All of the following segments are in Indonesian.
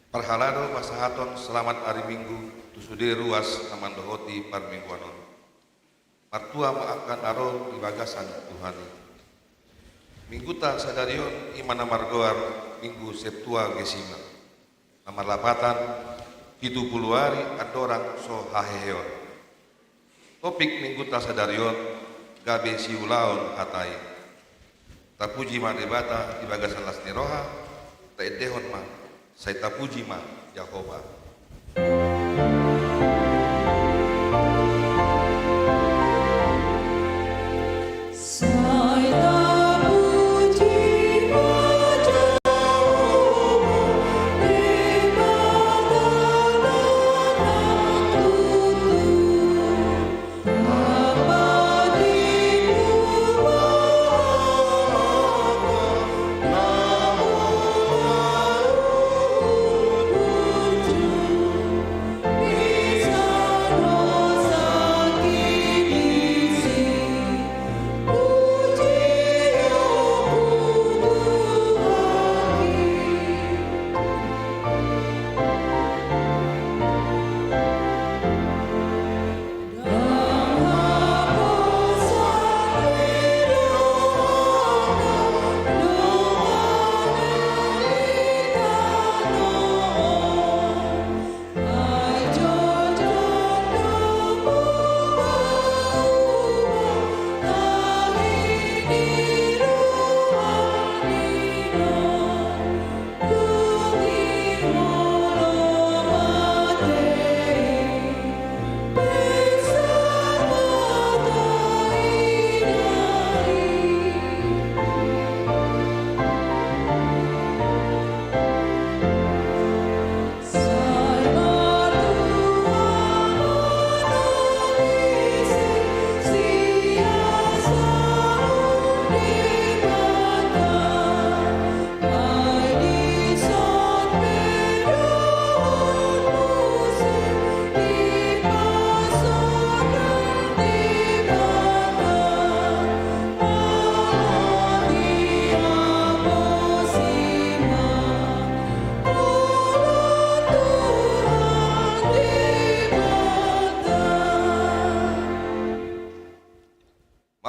Parhalado masahaton selamat hari Minggu tusude ruas amandohoti parmingguanon. Martua maakan aro di bagasan Tuhani. Mingguta sadarion imana margoar Minggu Septua gesima. Amar lapatan 70 hari adorang so haheheon. Topik Mingguta sadarion gabe siulaon hatai. Tapuji ma debata di bagasan lasniroha ta edehon ma. Saya tapuji ma Jehovah.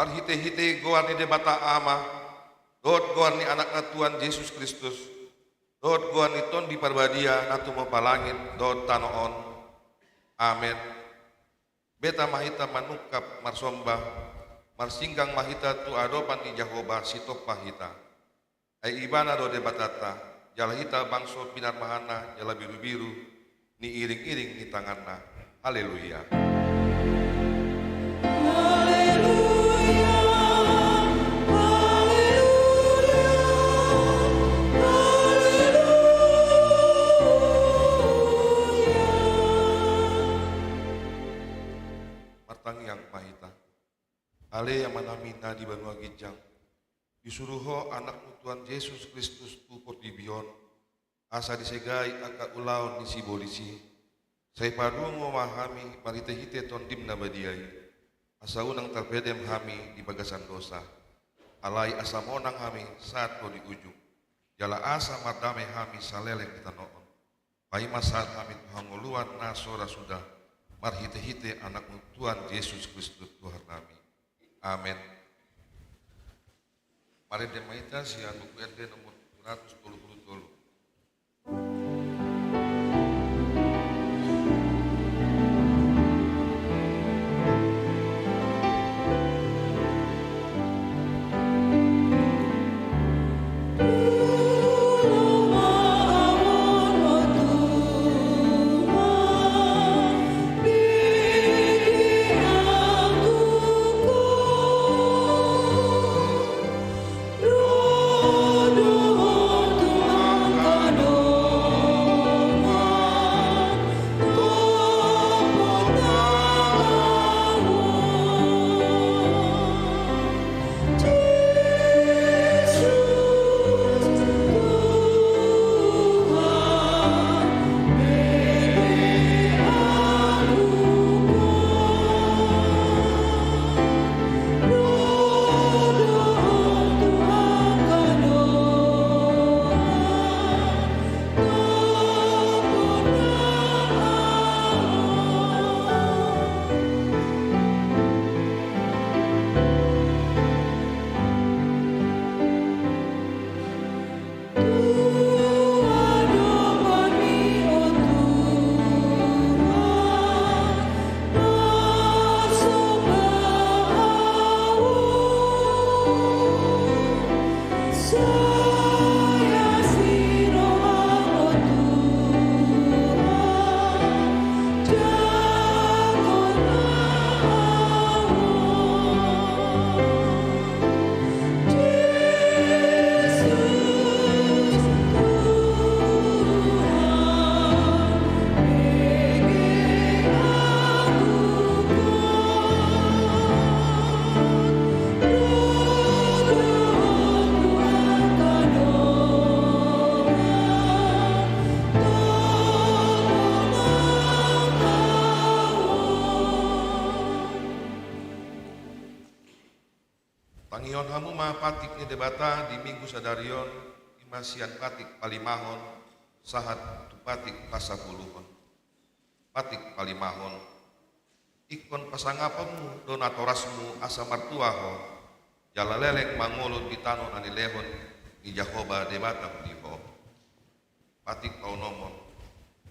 Hite-hite goan ni debata ama, dot goan ni anakna Tuhan Yesus Kristus, dot goan ni ton di parbadia natu mo palangit, dot tanoon. Amen. Beta mahita manukap marsomba, marsinggang mahita tu adopan ni Jehovah sitok mahita. Ay ibana do debatata, jala hita bangso pinar mahana, jala biru-biru, ni iring-iring ni tanganna. Haleluya. Yang mahita ale yang manamina di Banua Gijang disuruho anak Tuhan Yesus Kristus tu portibion asa disegai aka ulaon ni sibolisi saya padu memahami marite-hite tondim nabadiai asa unang terpedem hami di bagasan dosa alai asa monang hami saat ko di ujung jala asa mardame hami saleleng kita noon paima saat hami hanguluan nasora sudah marhite-hite anak Tuhan Yesus Kristus Tuhan kami. Amin. Mari demaita sian buku RT nomor 120. Rodo hamu ma patik ni debata di minggu sadarion imasian patik palimahon sahat tu patik pasapuluhon. Patik palimahon ikon pasangapamu donatorasmu asa martuaho jalalelek mangolot bitano anilehon ni Jahoba debata diho. Patik paunomon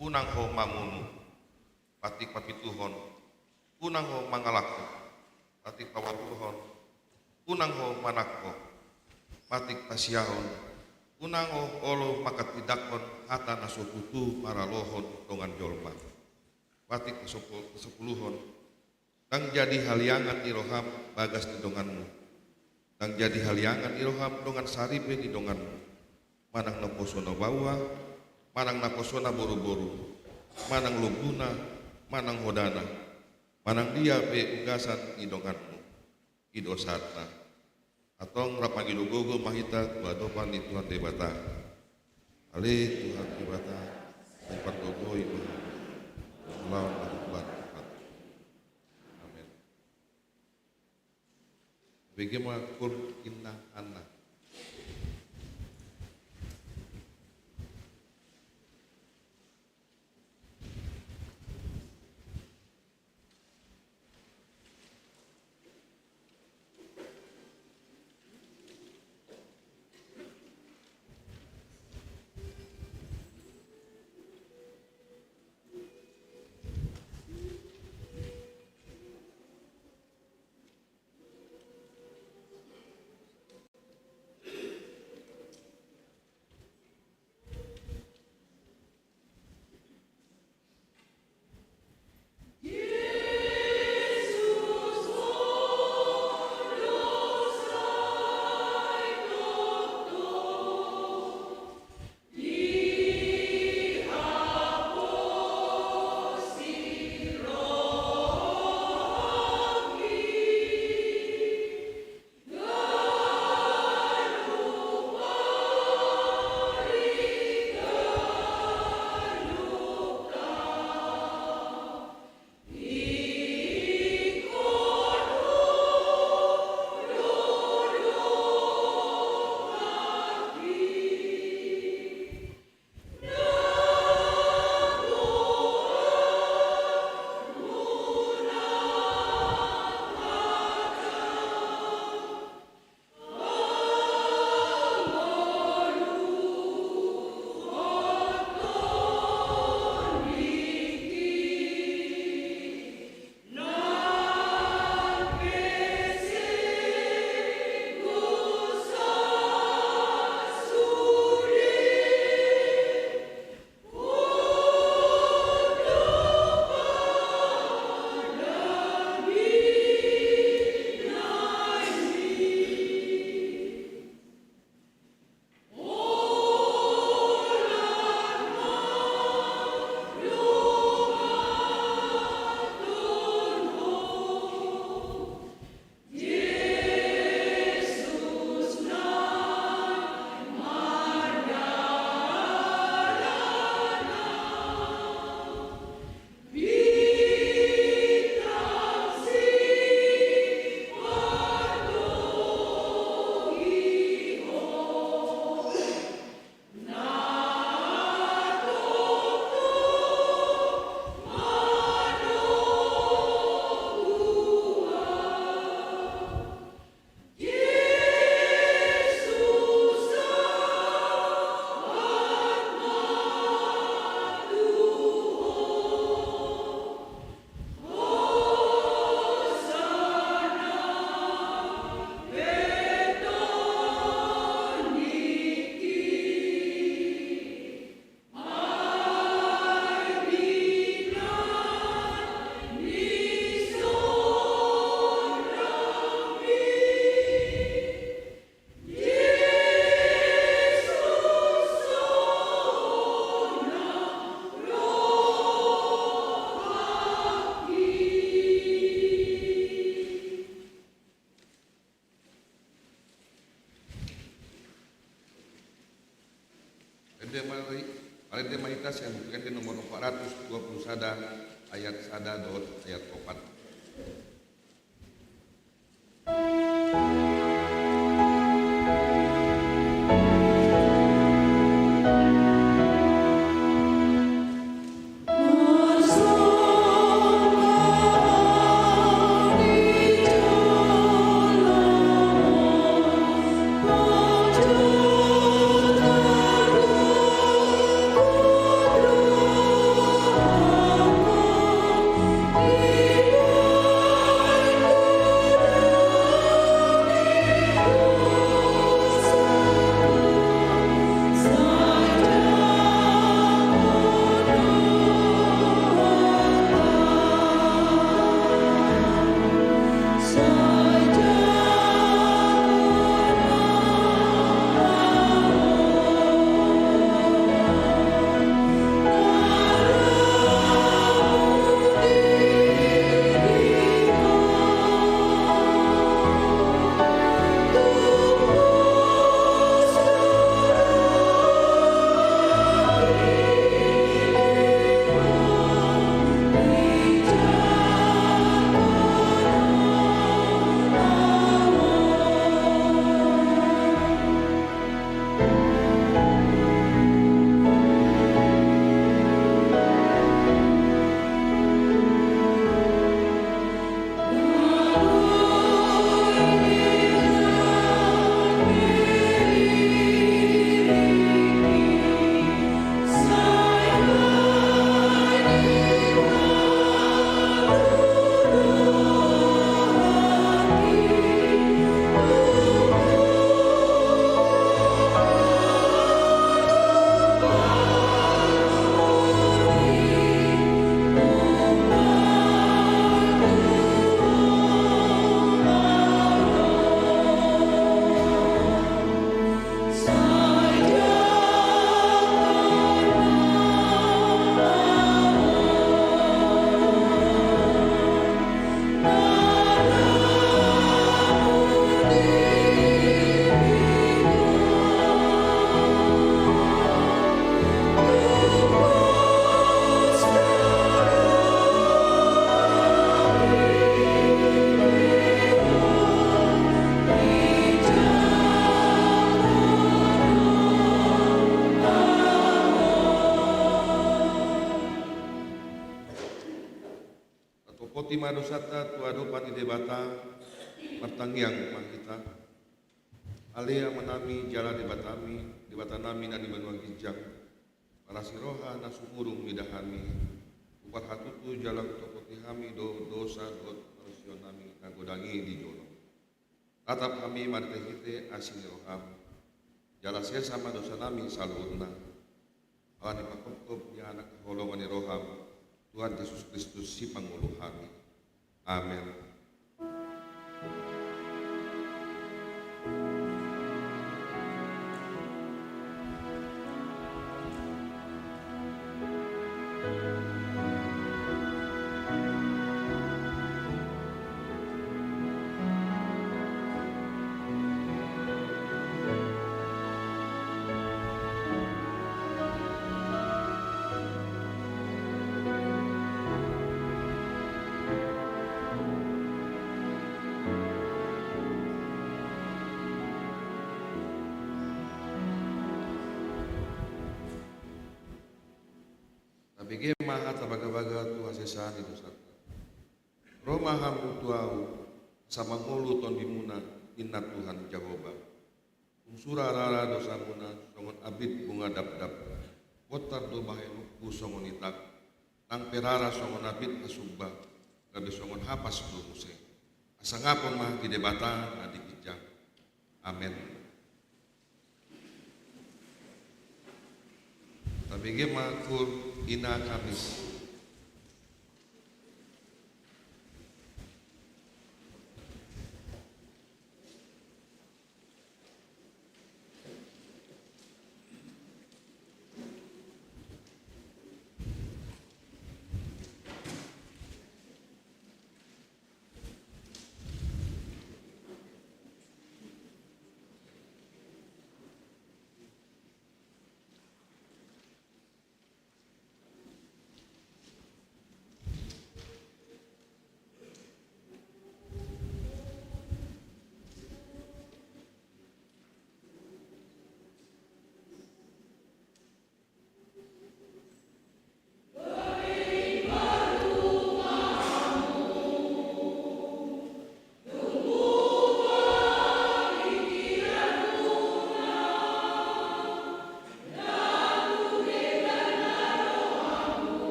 unang ho mamunu. Patik papituhon unang ho mangalako. Patik pawatuhon unang ho manakko. Patik pasiyahon unang ho olo makatidakon hata nasututu maralohon dongan jolma. Patik kesepuluhon tang jadi haliangan iroham bagas di donganmu. Tang jadi haliangan iroham dongan saripe di donganmu. Manang naposona bawa, manang naposona boru-boru, manang lubuna, manang hodana, manang dia pe ugasan di donganmu. Idosatna atong rapagilugogo mahita tuadopan di Tuhan debata. Ale Tuhan debata tempat gogo ibu lawan Tuhan. Amin. Bagaimana kur inna anna. Alite Maritas yang buktikan di nomor 420 sada ayat sada dot ayat 4. Potima dosata tuado pani debata pertanggiang kita. Alea menami jala debata nami na di benua gijang. Para siroha na sumurung midahami. Upat hatutu jalan topoti kami dosa dot manusia nami nagodangi di jono. Tatap kami martehite asini roham. Jala saya sama dosa nami salurna. Awan ipakop ya anak keholongan roham. Tuhan Yesus Kristus si panguluh kami. Amin. Bagi maha tabaga-baga tu asesani dosa. Roma hamu tuau sama ngulu ton dimuna inna Tuhan Jehovah. Unsura rara dosa muna songon abid bunga dap-dap. Kotar do bahenuku songon itak. Tang perara songon abid asubah. Gabe songon hapas do muse. Asangapon mah di debata na dikijang. Amin. Tabigi makur ina Kamis.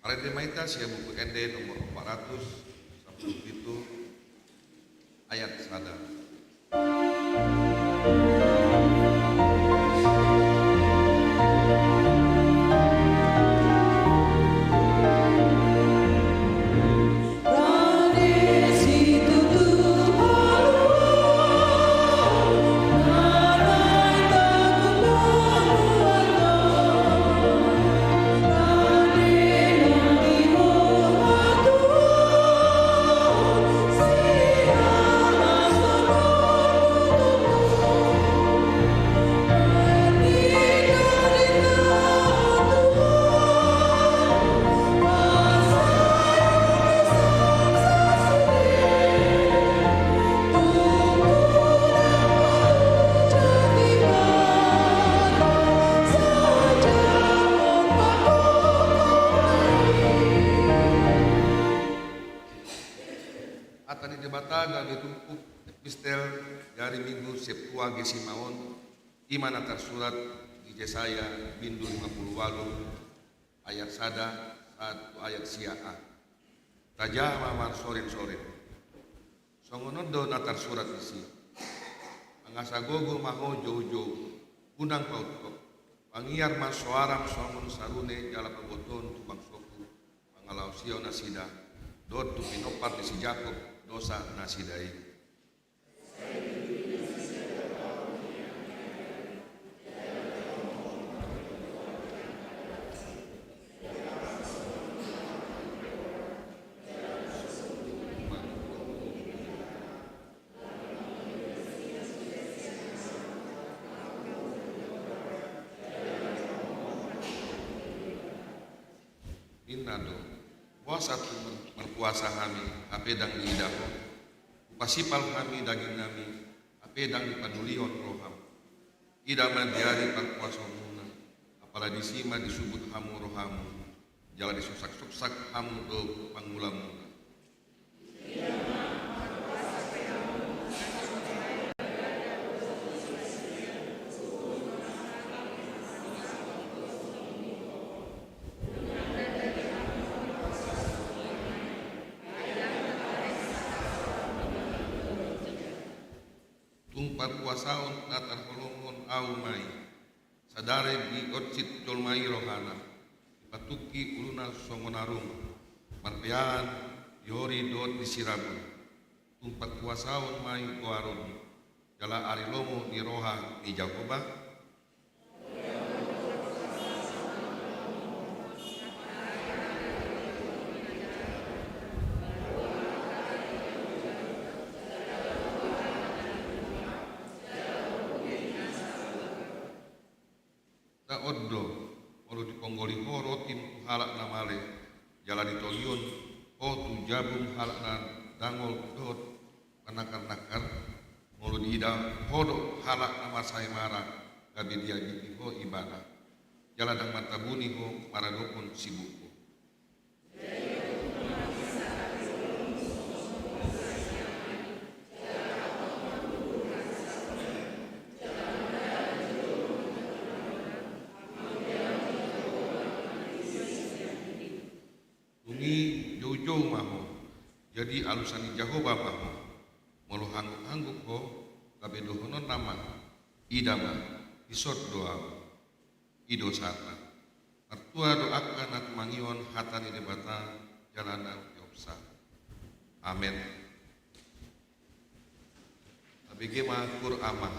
Arete maita sia buku ND nomor 497 ayat sada. Atani debata gabe tumpuk epistel dari minggu Septua Gesimaon iman atar surat di Yesaya bindu 58 ayat sada satu ayat siaa tajama mar sorin-sorin songonodo natar surat isi angasagogo maho jauh-jauh undang pautkop pangiar mas soaram songon sarune jala paboton tubang soku pangalau sio nasida dot tu pinopat di si Jakob dosa nasidai. Innado puasa tu berpuasa kami apedang diidaho upasipal kami daging kami apedang dipadulion roham ida madiari berpuasa muna apalagi sima disebut hamu rohamu jala disuksak-suksak hamu do pangulamu. Tumpat puasaon natar kolongon au mai sadare di otsit jolmai rohana patuki uluna songonarum marpean yori dot disirabu tumpat puasaon mai goaron jala arilomo di roha di Jakoba oddo olo diponggoli ho rotin halak namale jala ditolion ho tu jabung halak na dangol dot kanakar-nakar molo diida hodo halak nama saimara gabi dia giti ho ibadah jala dang mata buni ho maradokon sibuk. Jauh maho jadi alusani Jahoba maho molo hangguk-hangguk ho kabe dohonon nama idama isot doa ido sana artua doakan at mangion hatani debata jalana yopsa amen abg makur amah.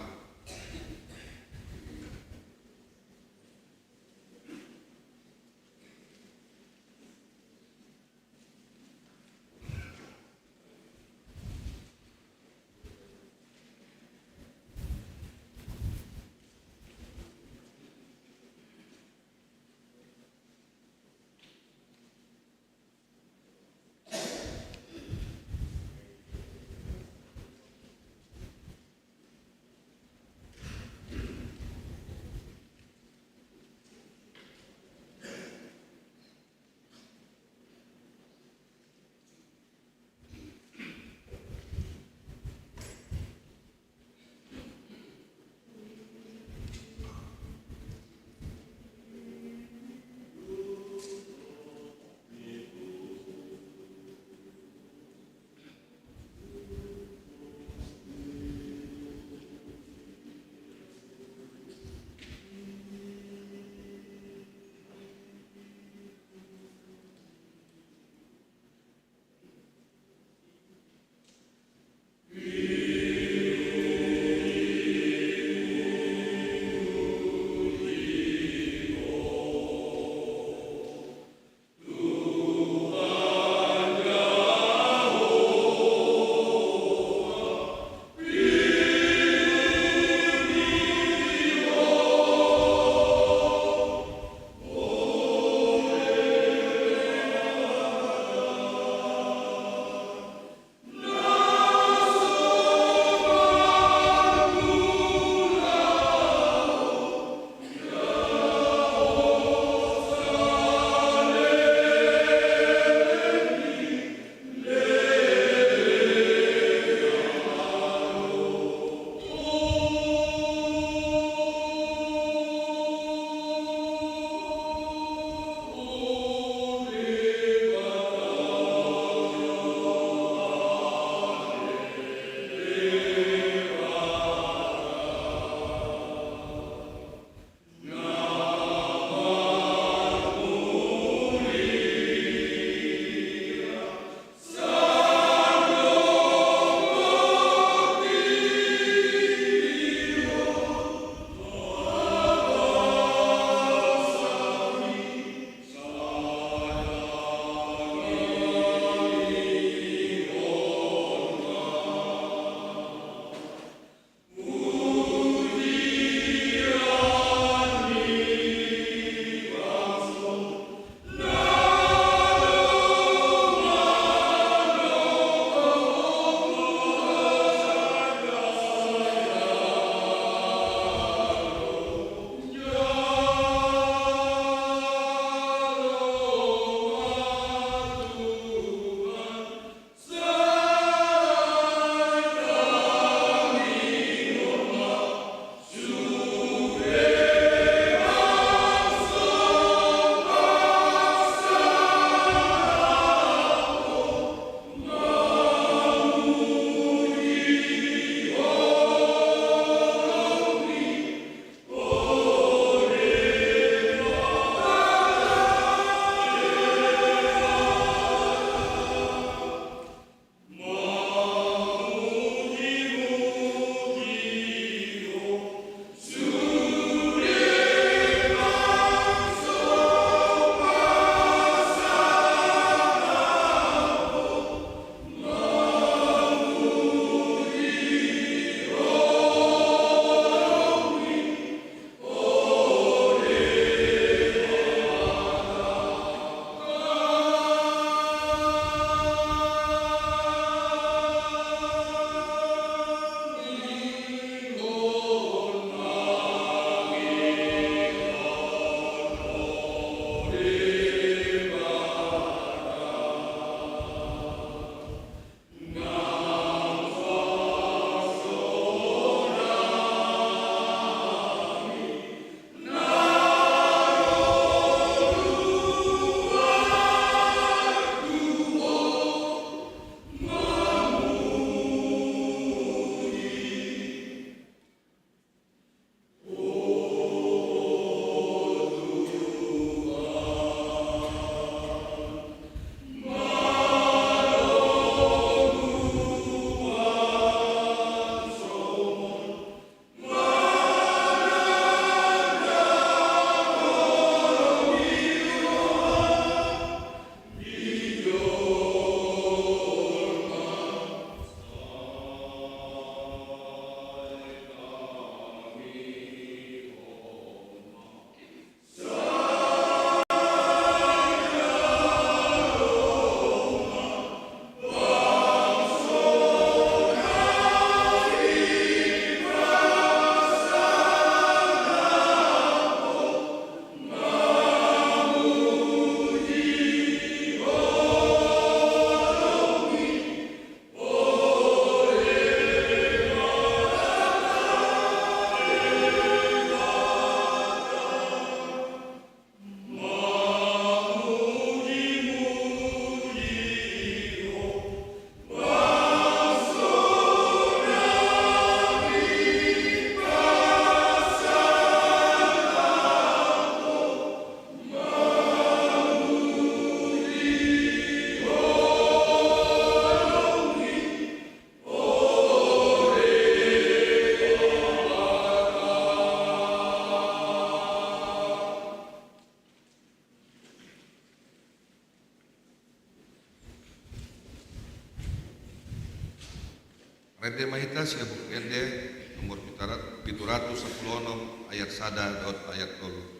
Rede mahita sia buku ende nomor 716 ayat 1 dot ayat 3.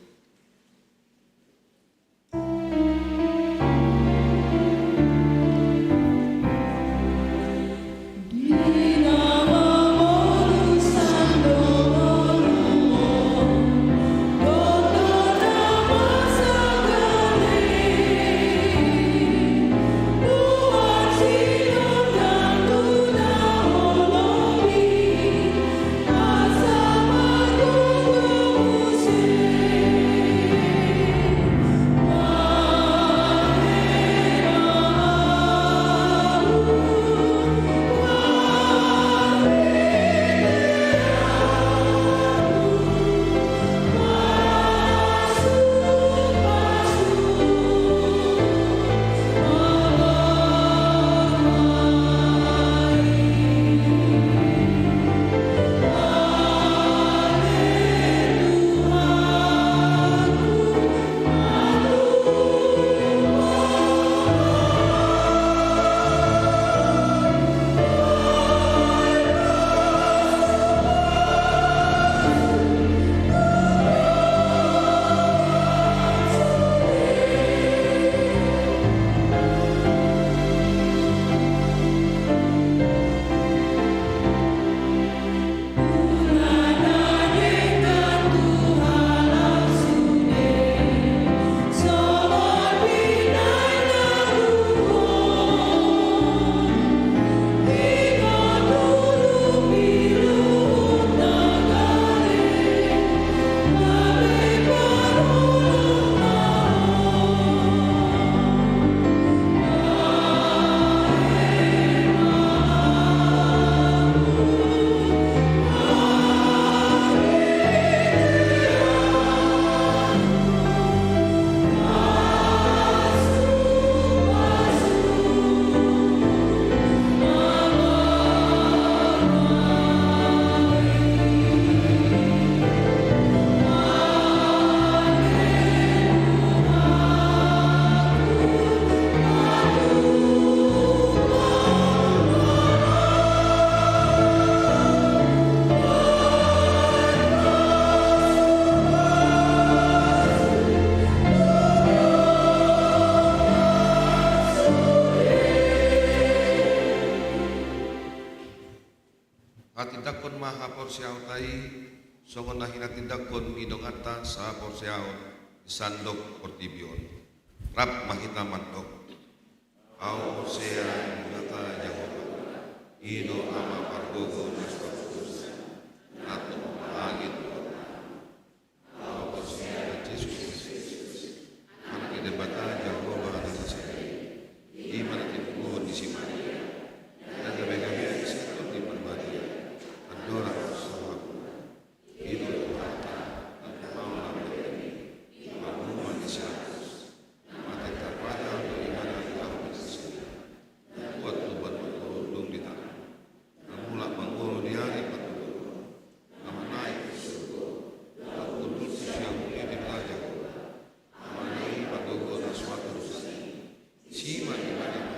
Hatindakon maha porsiaw tai songon nahina tindakon midongata sa porsiaw sandok portibion rap mahita mandok au porsia mata Yehova ino ama pargogo naswatus nato langit au porsia Yesus anak debata Yehova nasasai iman tipuhon disimani dan gabe-gabe disitu di berbagi adora sahabu hidup mata dan mau lambat manuman disiapus mata terpada dari mana kau bisa buat tuban bertolong di tanah namula mangolo di hari patulung nama naik ke surga aku duduk siang ini di belajar nama naik patogo dan suatu sima di mana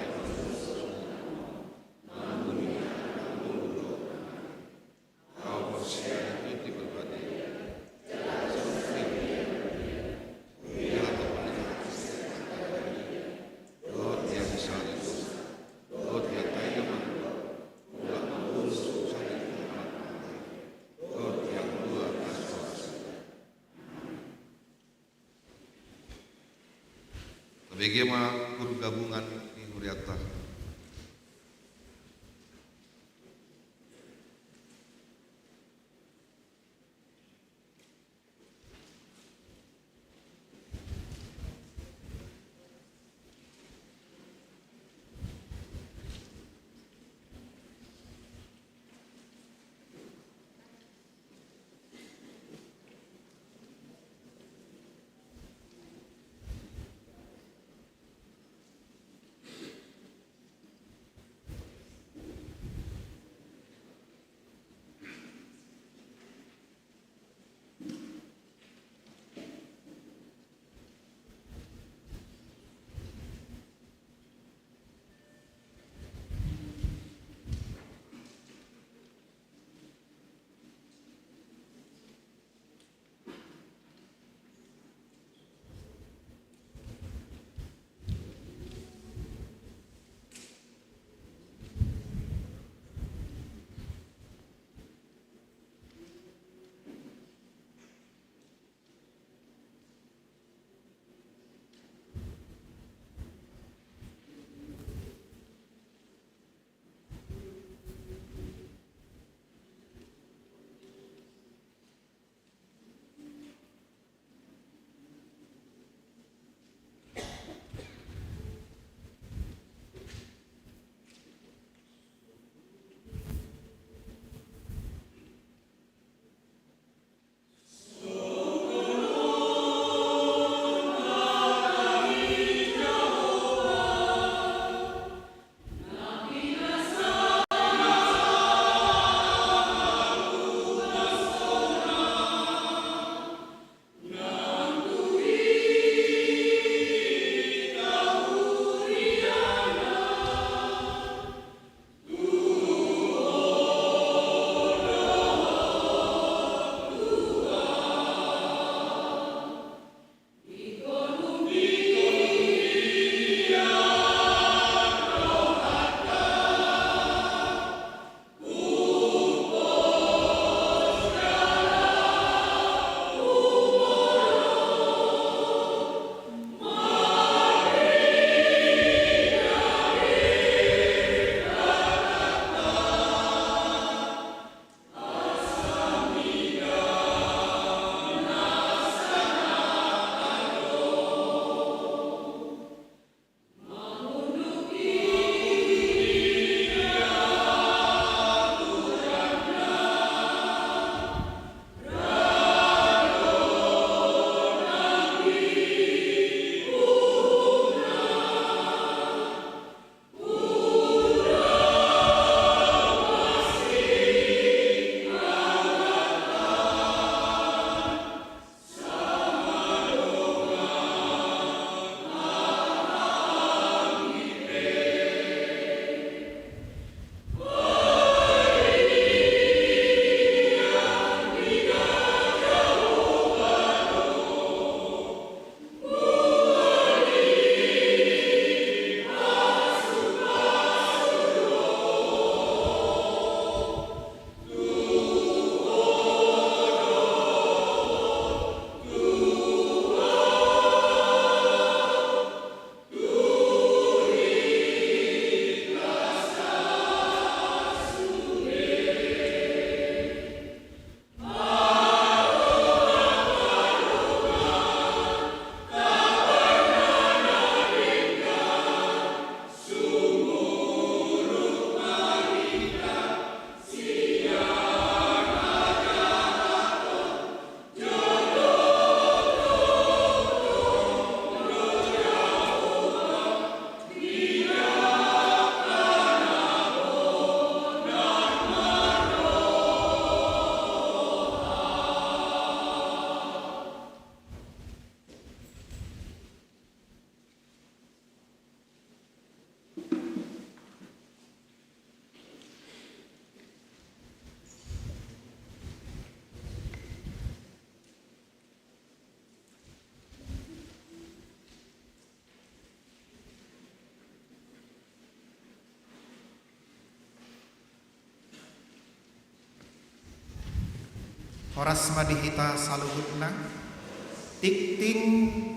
bagaimana pun gabungan di Huriata. Horas madihita saluhutna tikting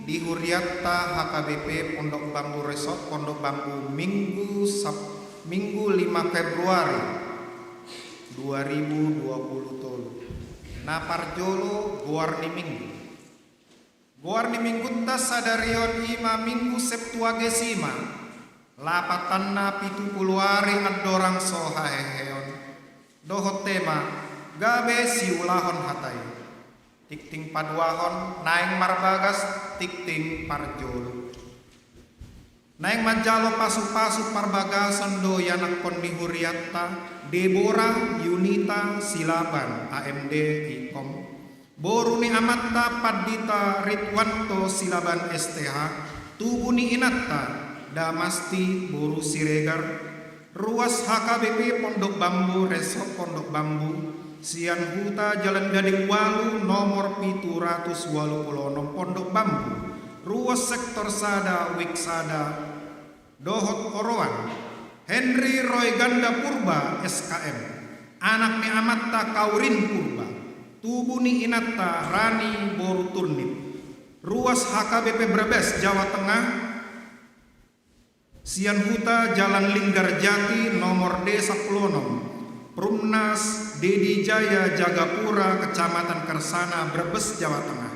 di Huriatta HKBP Pondok Bambu Resort Pondok Bambu Minggu 5 Februari 2020 tolu. Naparjolo Goarni Minggu tas sadarion ima Minggu Septuagesima lapatanna 70 hari adorang soha heheon dohot tema gabe siulahon hatai tikting paduahon naing marbagas tikting parjolo naing manjalo pasu-pasu parbagason do yanak kondi Huriatta Deborah Yunita Silaban AMD Ikom Boruni Amatta Padita Ritwanto Silaban STH Tubuni Inatta Damasti Boru Siregar Ruas HKBP Pondok Bambu Resort Pondok Bambu Sian Huta Jalan Gading Walu nomor 786 Pondok Bambu Ruas Sektor Sada Wiksada Dohot Oroan Henry Roy Ganda Purba SKM Anak ni Amatta Kaurin Purba Tubuni Inatta Rani Boru Turnip Ruas HKBP Brebes Jawa Tengah Sian Huta Jalan Linggar Jati nomor D10 Prumnas Dedi Jaya Jagapura Kecamatan Kersana Brebes Jawa Tengah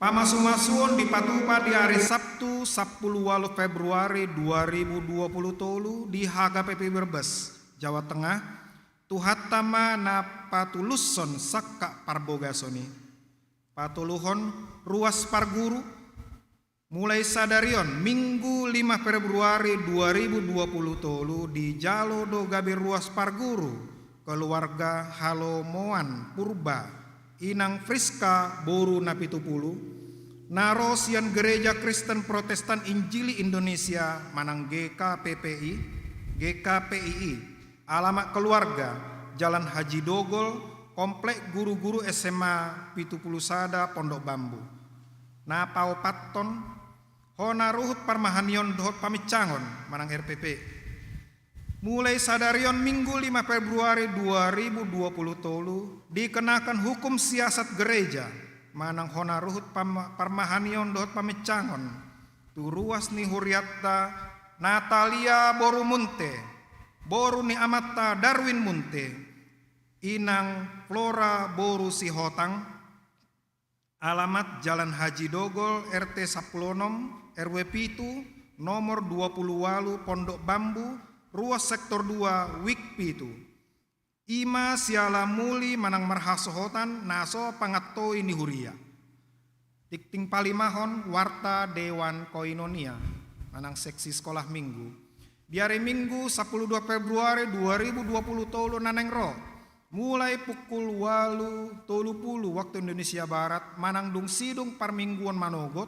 Pamasumasuon di Patupa di hari Sabtu 10 Februari 2020 tolu di HKBP Brebes Jawa Tengah Tuhatama na patulusson sakka parbogasoni patuluhon ruas parguru mulai sadarion Minggu 5 Februari 2020 tolu di Jalo do gabe ruas parguru keluarga Halomoan Purba Inang Friska Boru Napitupulu Narosian Gereja Kristen Protestan Injili Indonesia Manang GKPII alamat keluarga Jalan Haji Dogol Komplek Guru-Guru SMA Pitupulu Sada Pondok Bambu Napau Patton Hona Ruhut Parmahanion Dohot Pamicangon Manang RPP mulai sadarion Minggu 5 Februari 2020 tolu dikenakan hukum siasat gereja Manang Hona Ruhut Parmahanion Dohot Pamicangon Turuas ni Huriatta Natalia Boru Munte Boru ni Amatta Darwin Munte Inang Flora Boru Sihotang alamat Jalan Haji Dogol RT 10 RW Pitu nomor 28 Pondok Bambu Ruas Sektor 2 Wik Pitu Ima Siala Muli Manang Marhasohotan Naso Pangatoi ni Huria Tikting Palimahon Warta Dewan Koinonia Manang Seksi Sekolah Minggu di hari Minggu 12 Februari 2020 tolu naneng ro mulai pukul 8.30 waktu Indonesia Barat Manang Dung Sidung Parmingguan Manogot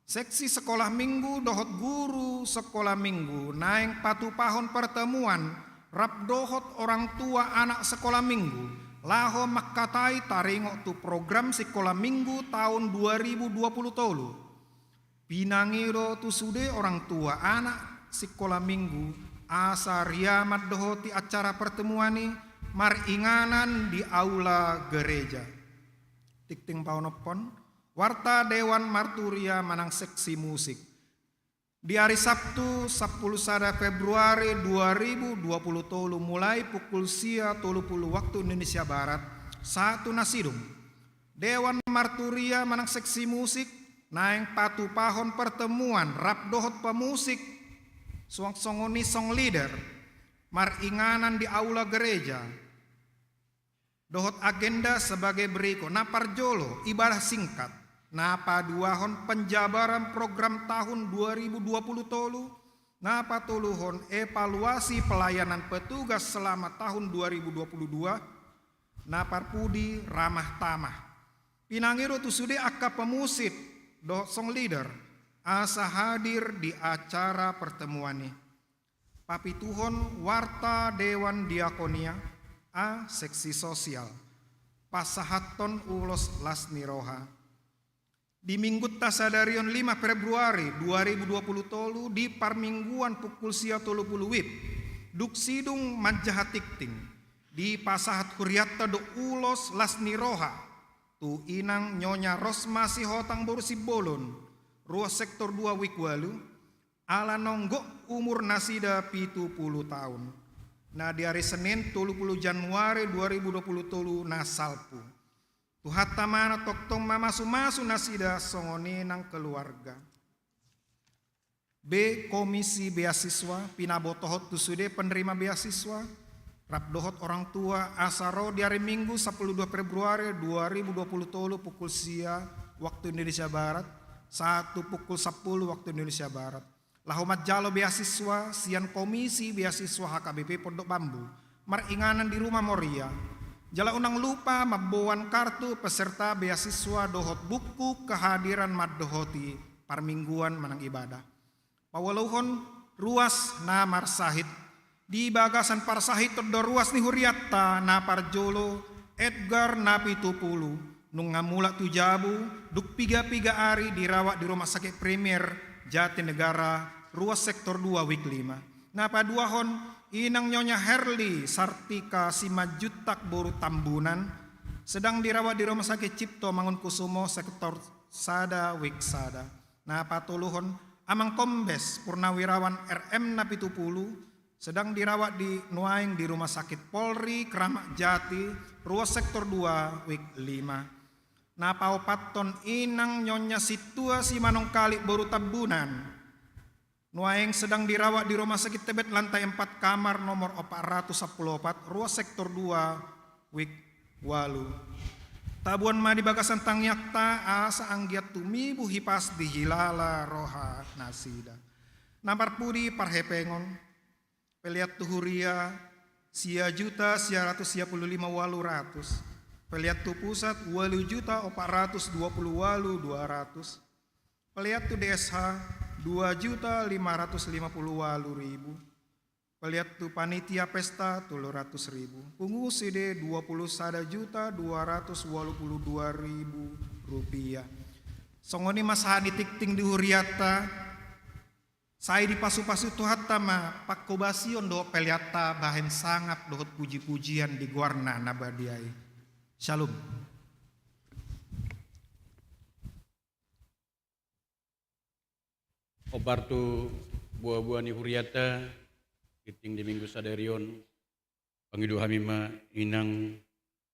Seksi Sekolah Minggu Dohot Guru Sekolah Minggu naing patu pahon pertemuan rap dohot orang tua anak sekolah minggu laho makkatai taringok tu program sekolah minggu tahun 2020 tolu pinangiro tu sude orang tua anak sekolah minggu asa riamat dohoti acara pertemuani maringanan di aula gereja tikting paunopon Warta Dewan Marturia Manang Seksi Musik di hari Sabtu 10 Februari 2020 tolu mulai pukul 30 waktu Indonesia Barat 1 Nasidung Dewan Marturia Manang Seksi Musik naing patu pahon pertemuan rap dohot pemusik songoni song leader maringanan di aula gereja dohot agenda sebagai berikut naparjolo ibadah singkat napaduahon penjabaran program tahun 2020 tolu napatuluhon evaluasi pelayanan petugas selama tahun 2022 naparpudi ramah tamah pinangiro tusude akka pemusit dohot song leader asa hadir di acara pertemuan ini papituhon Warta Dewan Diakonia A Seksi Sosial Pasahaton Ulos Lasniroha di Minggu Tasadarion 5 Februari 2020 tolu di Parmingguan pukul 30 WIB Duk Sidung Manjahatikting Di pasahat Huriatta do ulos lasni roha, tu inang Nyonya Rosma Sihotang Borusibolon, ruas sektor 2 Wikwalu, ala nonggok umur nasida 70 tahun. Nah di hari Senin 30 Januari 2020 nasalpu. Tuhatta mana toktong mamasu-masu nasida songone nang keluarga. B. Komisi Beasiswa pinabotohot tusude penerima beasiswa. Rabdohot orang tua asaro di hari Minggu 12 Februari 2020 pukul sia waktu Indonesia Barat 1 pukul 10 waktu Indonesia Barat. Lahomat jalo beasiswa sian komisi beasiswa HKBP Pondok Bambu maringanan di rumah Moria. Jala unang lupa mabowan kartu peserta beasiswa dohot buku kehadiran maddohoti parmingguan manang ibadah. Pawaluhon ruas namar sahid di bagasan parsahit terdo ruas ni Huriatta na parjolo Edgar napi tupulu nung ngamula tujabu duk piga-piga ari dirawat di rumah sakit Premier Jatinegara ruas sektor 2 Wik 5. Na paduahon inang Nyonya Herli Sartika Simajutak Boru Tambunan sedang dirawat di rumah sakit Cipto Mangunkusumo sektor Sada Wik Sada. Na patuluhon Amang Kombes Purnawirawan RM napi tupulu sedang dirawat di Nuaing di Rumah Sakit Polri Keramat Jati ruas sektor 2 Wik 5. Napau paton inang Nyonya Situasi Manongkali Boru Tambunan. Nuaing sedang dirawat di Rumah Sakit Tebet lantai 4 kamar nomor 414 ruas sektor 2 Wik 8. Tabuan ma di bagasan tangyakta asa anggiat tumibu hipas di hilala roha nasida. Nampar pudi parhepengon peliat tuhuria sia juta sia ratus sia puluh lima walu ratus. Peliat tu pusat walu juta 420 walu 200. Peliat tu DSH 2.550 walu ribu. Peliat tu panitia pesta 300.000. Pungu CD 21.282.000 rupiah. Songoni masahani tikting di Huriatta. Saya di pasu-pasu tuhatta ma pakkobasion do peliatta bahen sangat dohot puji-pujian di guarna nabadiai. Shalom. Obartu buah-buah ni Huriatta kiting di Minggu Sadarion pangidu hamima inang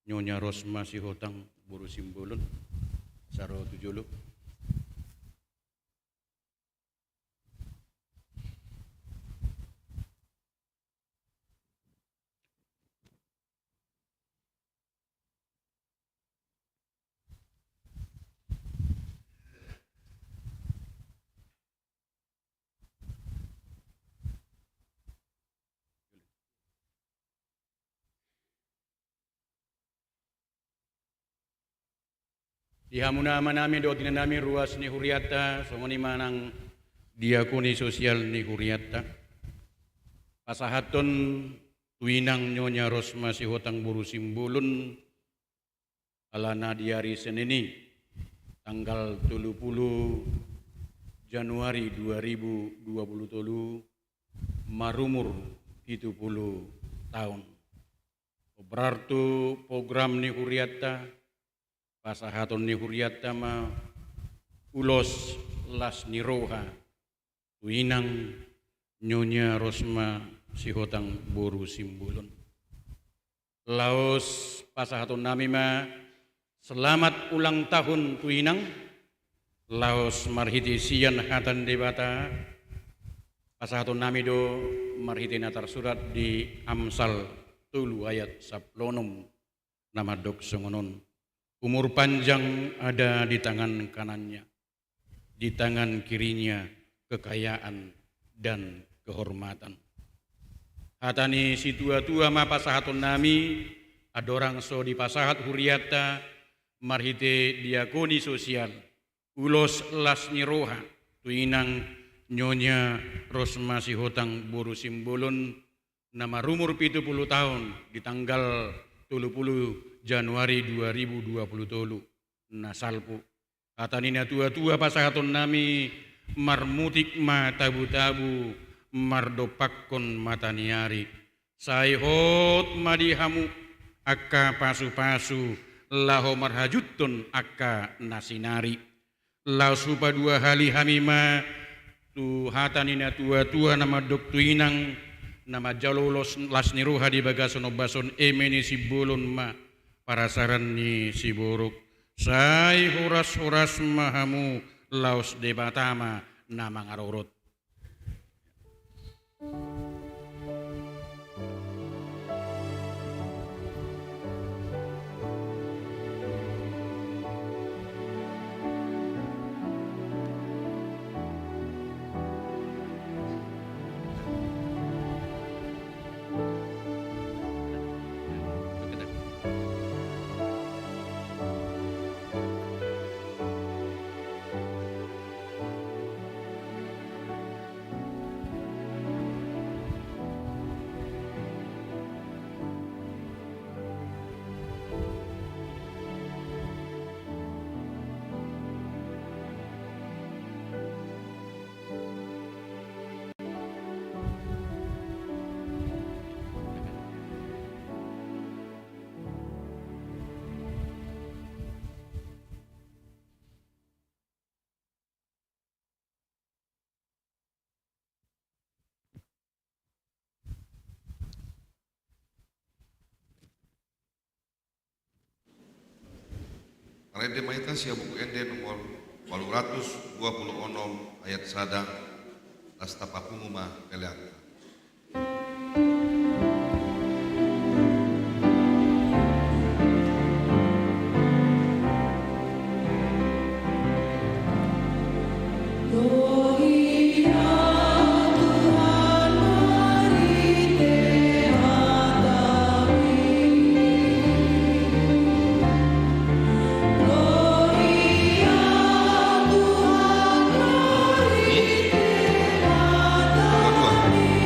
Nyonya Rosma Sihotang Borusibolon saro tujulu. Di hamuna manami do tinanami ruas ni Huriatta songoni manang diakoni sosial ni Huriatta. Pasahaton tuinang Nyonya Rosma Sihotang Borusibolon alana di hari Senini tanggal 30 Januari 2020 marumur 70 tahun. Berarti program ni Huriatta pasahaton ni Huriatta ma ulos las niroha tuinang Nyonya Rosma Sihotang Borusibolon. Laos pasahaton nami ma selamat ulang tahun tuinang. Laos marhiti sian hatan debata pasahaton nami do marhiti natar surat di Amsal 3 ayat 10 nama dok songonon. Umur panjang ada di tangan kanannya, di tangan kirinya kekayaan dan kehormatan. Hatani si tua-tua ma pasahaton nami, adorang so di pasahat Huriatta, marhite diakoni sosial, ulos las niroha, tuinang Nyonya Rosma Sihotang Borusibolon, nama rumur 70 tahun di tanggal 30 Januari 2020 nasalpu. Katanina tua-tua pasahaton nami marmutik ma tabu-tabu mardopakkon mataniari Saihot madihamu akka pasu-pasu laho marhajutun akka nasinari. Lau supa dua hali hamima tu hatanina tua-tua nama doktuinang nama jalolos lasniruha di bagason obason emeni si bulun ma parasaran ni si buruk. Sai horas-horas mahamu laos debatama nama ngarorot. Rede maita sia buku ende nomor 826 ayat sada lasta papunguma peleata. Kedua,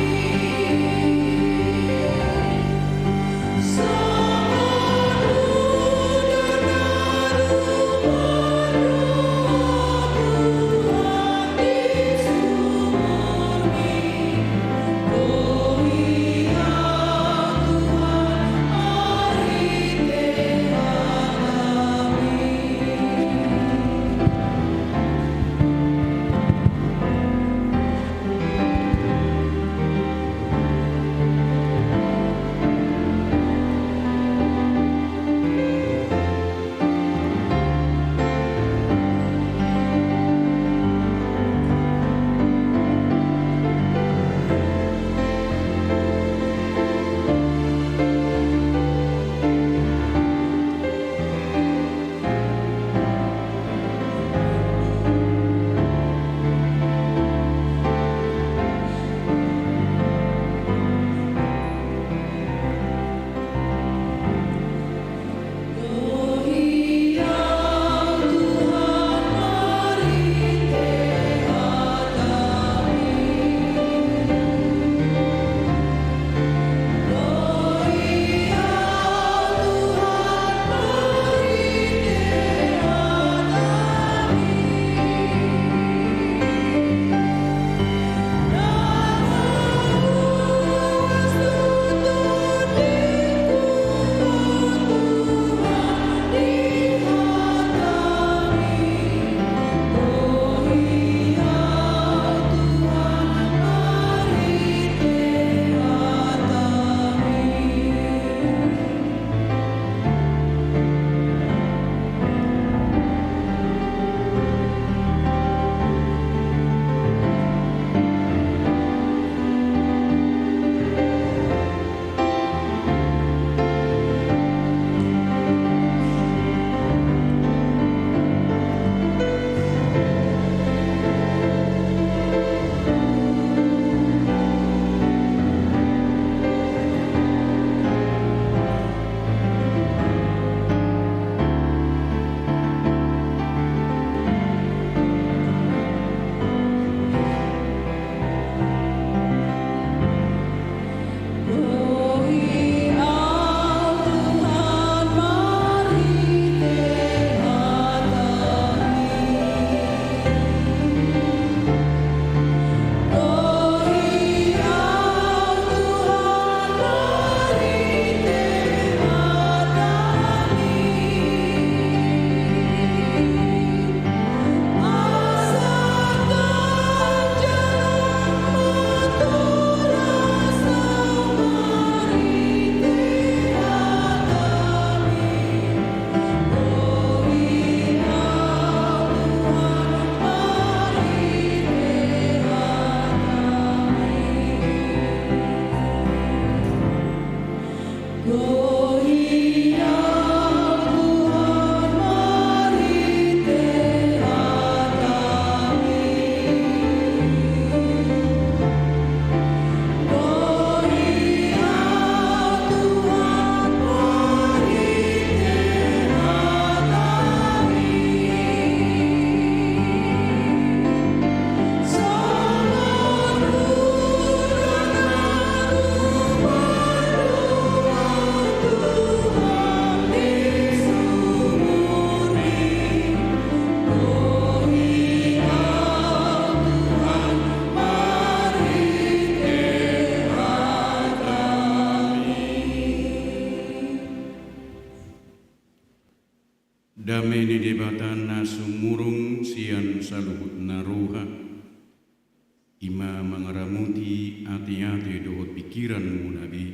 Ima mangaramuti hati-hati dohot pikiranmu Nabi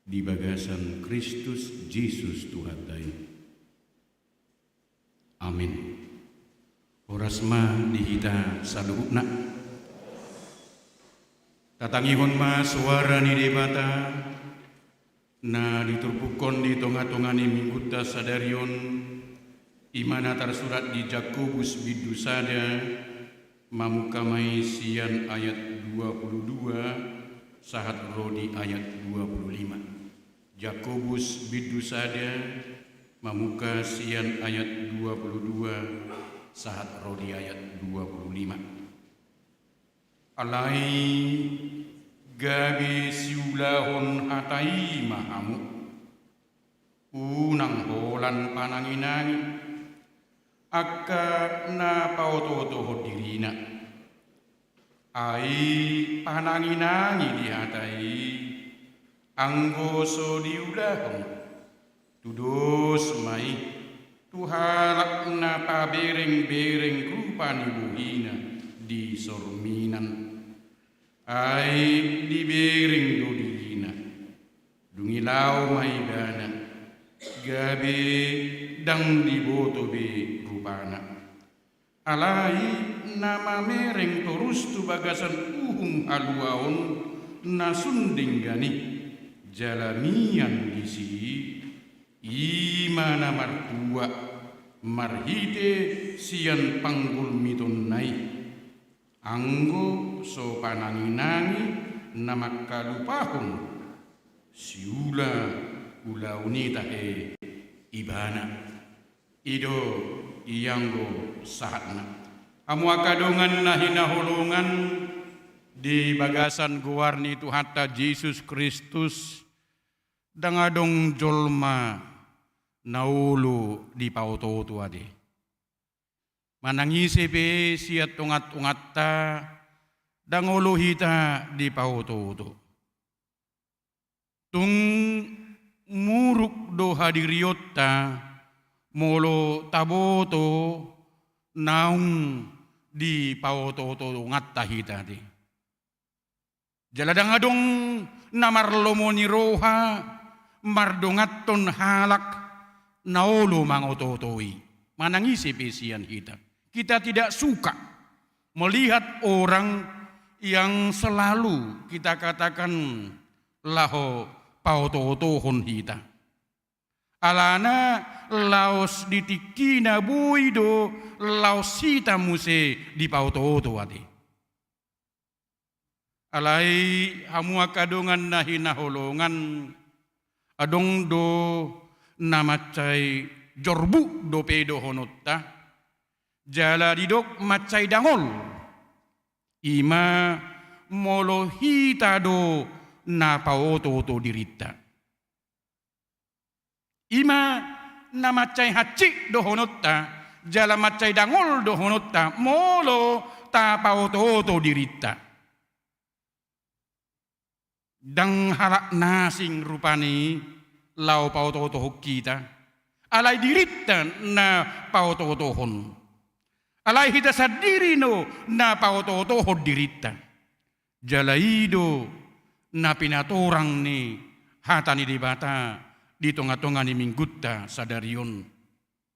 di bagasan Kristus Yesus Tuhan dai. Amin. Orasma dihita saluhukna. Tatangihon ma suara ni debata na diturpukon di tonga-tongani mingguta sadarion imana tersurat di Jakobus bidusada mamukamai sian ayat 22 sahat rodi ayat 25. Jakobus bidusada mamuka sian ayat 22 sahat rodi ayat 25. Alai gabe siulahon hatai mahamu unang holan pananginangi akka na pautoto hodirina ai pananginangi di hatai anggo so diulahon tudos mai tuhalak na pabereng-bereng rupani buhina di sorminan ai di bereng do dihina dungilau mai dana gabe dang di boto be rupana alai nama mereng terus tu bagasan uhung haluaon nasunding gani jalamian disi imana martua marhite sian panggul miton nai anggo so pananginangi nama kalupahun siula ulauni tahe ibana ido iyanggo sahatna amu akadongan nahina holongan di bagasan guarni tu hatta Yesus Kristus dangadong jolma naulu di pauto tu ade manangisi pe siat ungat-ungatta dangolo hita di pauto tung muruk do hadiriotta molo taboto naung di pauto ungatta hita di jaladang adong namarlomoni roha mardongaton halak naolo mangototoi manangisi pe sian hita. Kita tidak suka melihat orang yang selalu kita katakan laho pautotohon hita. Alana laos ditikina buido laos hita muse di pautoto ade. Alai hamu akadongan nahina holongan adong do namacai jorbu do pedo honotta jala didok macai dangol ima molo hita do na paoto to dirita ima na macai haci do honotta jala macai dangol do honotta molo ta paoto to dirita dang halak nasing rupani lau paoto to kita alai dirita na paoto tohon alai hita sadiri no na pauto hod dirita jalaido na pinatorang ni hatani debata di tonga-tonga ni minggutta sadarion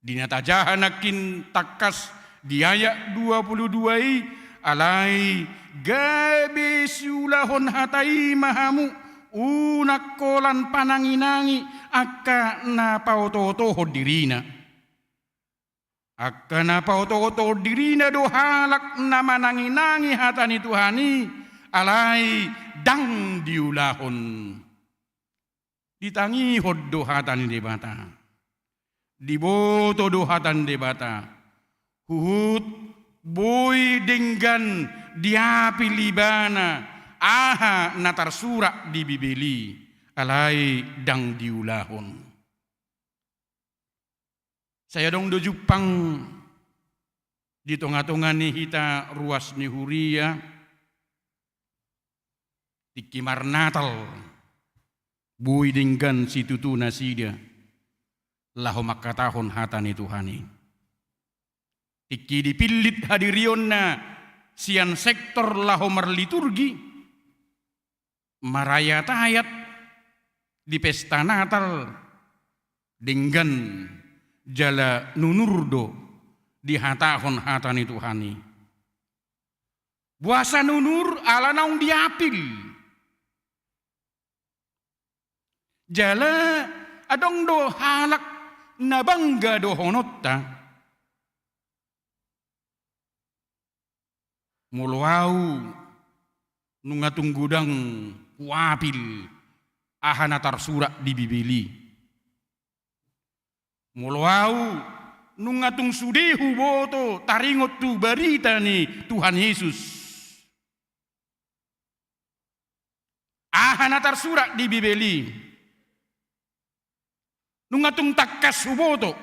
dinatajahanakin takas di ayat 22 alai gabe siulahon hatai mahamu unak kolan pananginangi akka na pauto hod dirina akka na pauto dirina do halak na mananginangi hatani Tuhani alai dang diulahon ditangi hoddo hatani debata diboto do hatan debata huhut boy denggan diapi libana aha natar surak di bibeli alai dang diulahon. Saya dong do Jepang di tengah-tengah ni hita ruas ni huria di kimar natal bui dinggan si tutu nasida lahu makatahon hatani Tuhani iki dipilit hadirionna sian sektor lahomar liturgi, maraya tayat di pesta Natal dengan jala nunurdo di hatahon hatani Tuhani. Buasa nunur ala naung diapil. Jala adong do halak nabangga do honotta. Muluau nungatung gudang wapil ahana tarsurak di bibili. Muluau nungatung sudehu boto taringot tu barita ni Tuhan Yesus. Ahana tarsurak di bibili. Nungatung takkas huboto.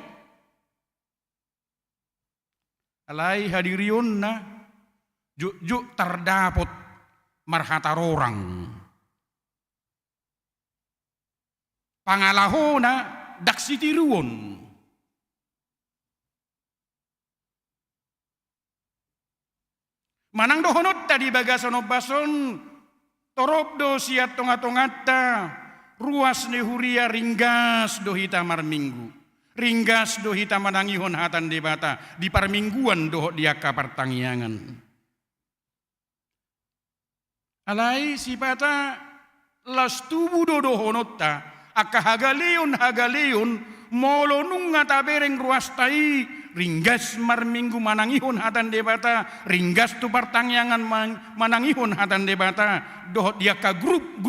Alai hadirion na juk terdapat marhata orang. Pangalahona daksitiruon. Manang dohonot tadi bagasono bason torop do siat tonga-tongata. Ruas ne huria ringgas do hita marminggu. Ringgas do hita manangihon hatan debata. Di parmingguan doh dia kapartangiangan. Alai sipata las tubu do dohonota. Aka hagaleon molo nunga tabereng ruas tai. Ringgas marminggu manangihon hatan debata. Ringgas tu partangiangan manangihon hatan debata. Doh dia ka grup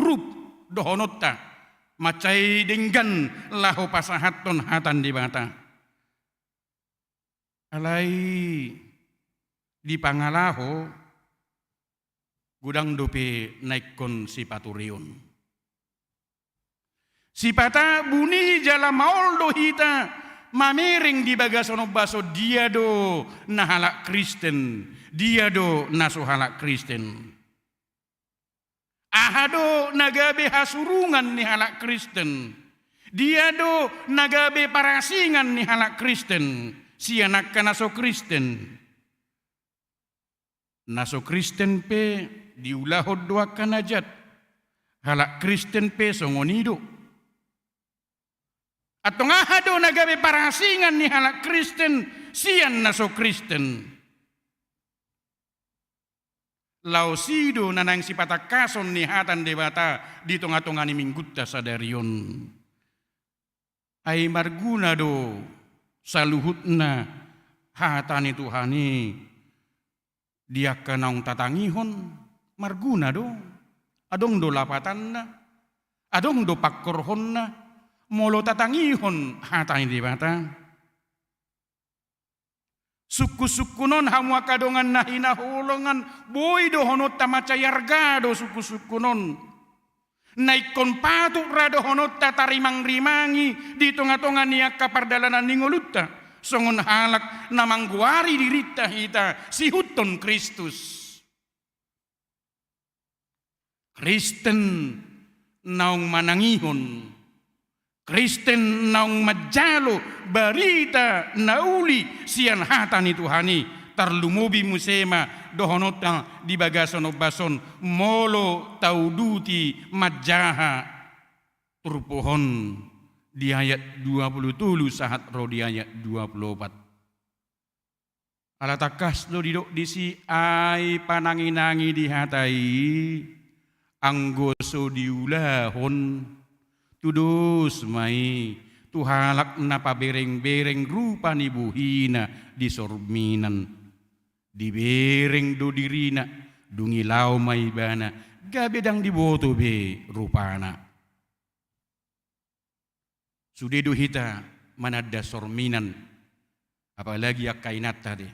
dohonota. Macai dengan lahu pasahaton hatan di bata. Alai di pangalaho gudang dope naikon si paturion. Si pata buni jala maol do hita mamering di bagasono baso dia do nahalak Kristen, dia do nasuhalak Kristen. Ahado nagabe hasurungan ni halak Kristen. Dia do nagabe parasingan ni halak Kristen. Si anak ka naso Kristen. Naso Kristen pe diulahod dua kanajat. Halak Kristen pe songonido. Atau ahado nagabe parasingan ni halak Kristen. Sian naso Kristen. Lausido nanang si patakason ni hatan debata di tonga-tonga ni minggutta sadarion. Ay marguna do saluhutna hatani Tuhani dia kanaung tatangihon marguna do. Adong do lapatanna, adong do pakkorhonna, molo tatangihon hatani debata. Suku-sukunon hamwa kadongan nahina holongan boy do honot tamaca yargado suku-sukunon naikon patuk rado honot tarimang-rimangi di tonga-tonga niak kapardalanan ningolutta songon halak namangguari dirita hita si huton Kristus Kristen naung manangihon Kristen naung majalo barita nauli sian hatani Tuhani tarlumubi musema dohonota di bagasono bason molo tauduti majaha turpohon di ayat 20 sahat roh di ayat 24. Alatakas lo didok disi ai pananginangi dihatai anggoso diulahon tudus mai tuhalak napa bereng-bereng rupa ni buhina di sorminan di bereng do dirina dungilau mai bana gabedang di boto be rupana sudedo hita manada sorminan apalagi akainat tadi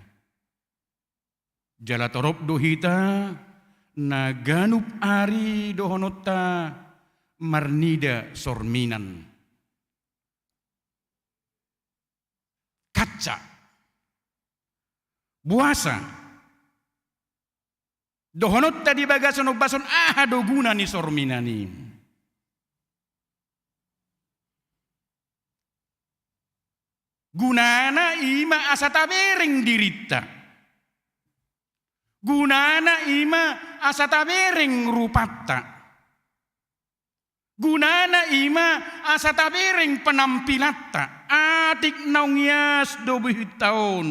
jala torop do hita naganup ari dohonota marnida sorminan kaca buasa dohonot tadi bagason bason ahado guna ni sorminani gunana ima asa tabereng dirita Gunana ima asa tabereng rupatta. Gunana ima asa tabereng penampilatta. Atik naungyas 20 tahun.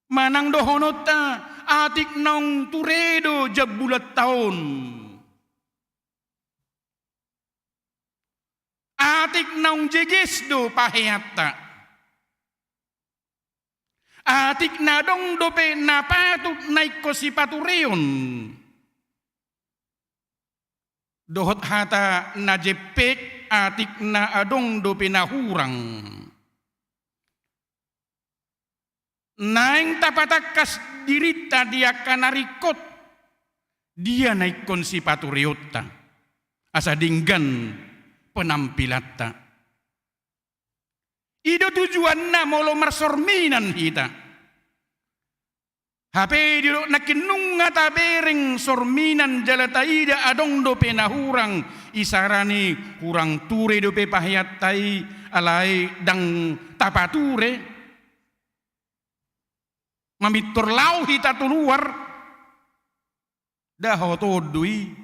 Manang dohonota atik naung turedo jabulat tahun. Atik naung jeges do paheatta. Atik nadong dope napatut naik ko si patureon. Dohot hata na jepek atik na adong dope na hurang. Naing tapatakas dirita dia kanarikot. Dia naik kon si patureota. Asa dinggan penampilatta. Ido tujuan na molo marsorminan hita. Hape diro nakinung nga tabereng sorminan jalata ida adong dope nahurang isarani kurang ture dope pahiatai alai dang tapature. Mamitur lau hita tuluar daho todui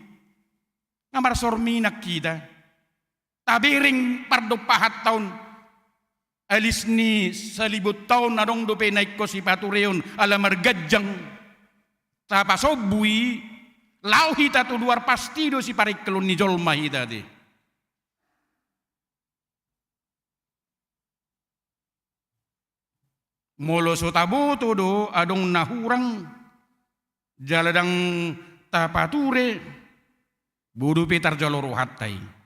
ngamar sorminak kita. Tabereng pardo pahat taun. Alis ni 1000 tahun nadong dope naik ko si patureon alamar gajang tapasobui lau hita tu luar pasti do si parikelon ni jolma hita de. Molo so taboto do adong nahurang jaladang tapature bodo petar jaloro hatai.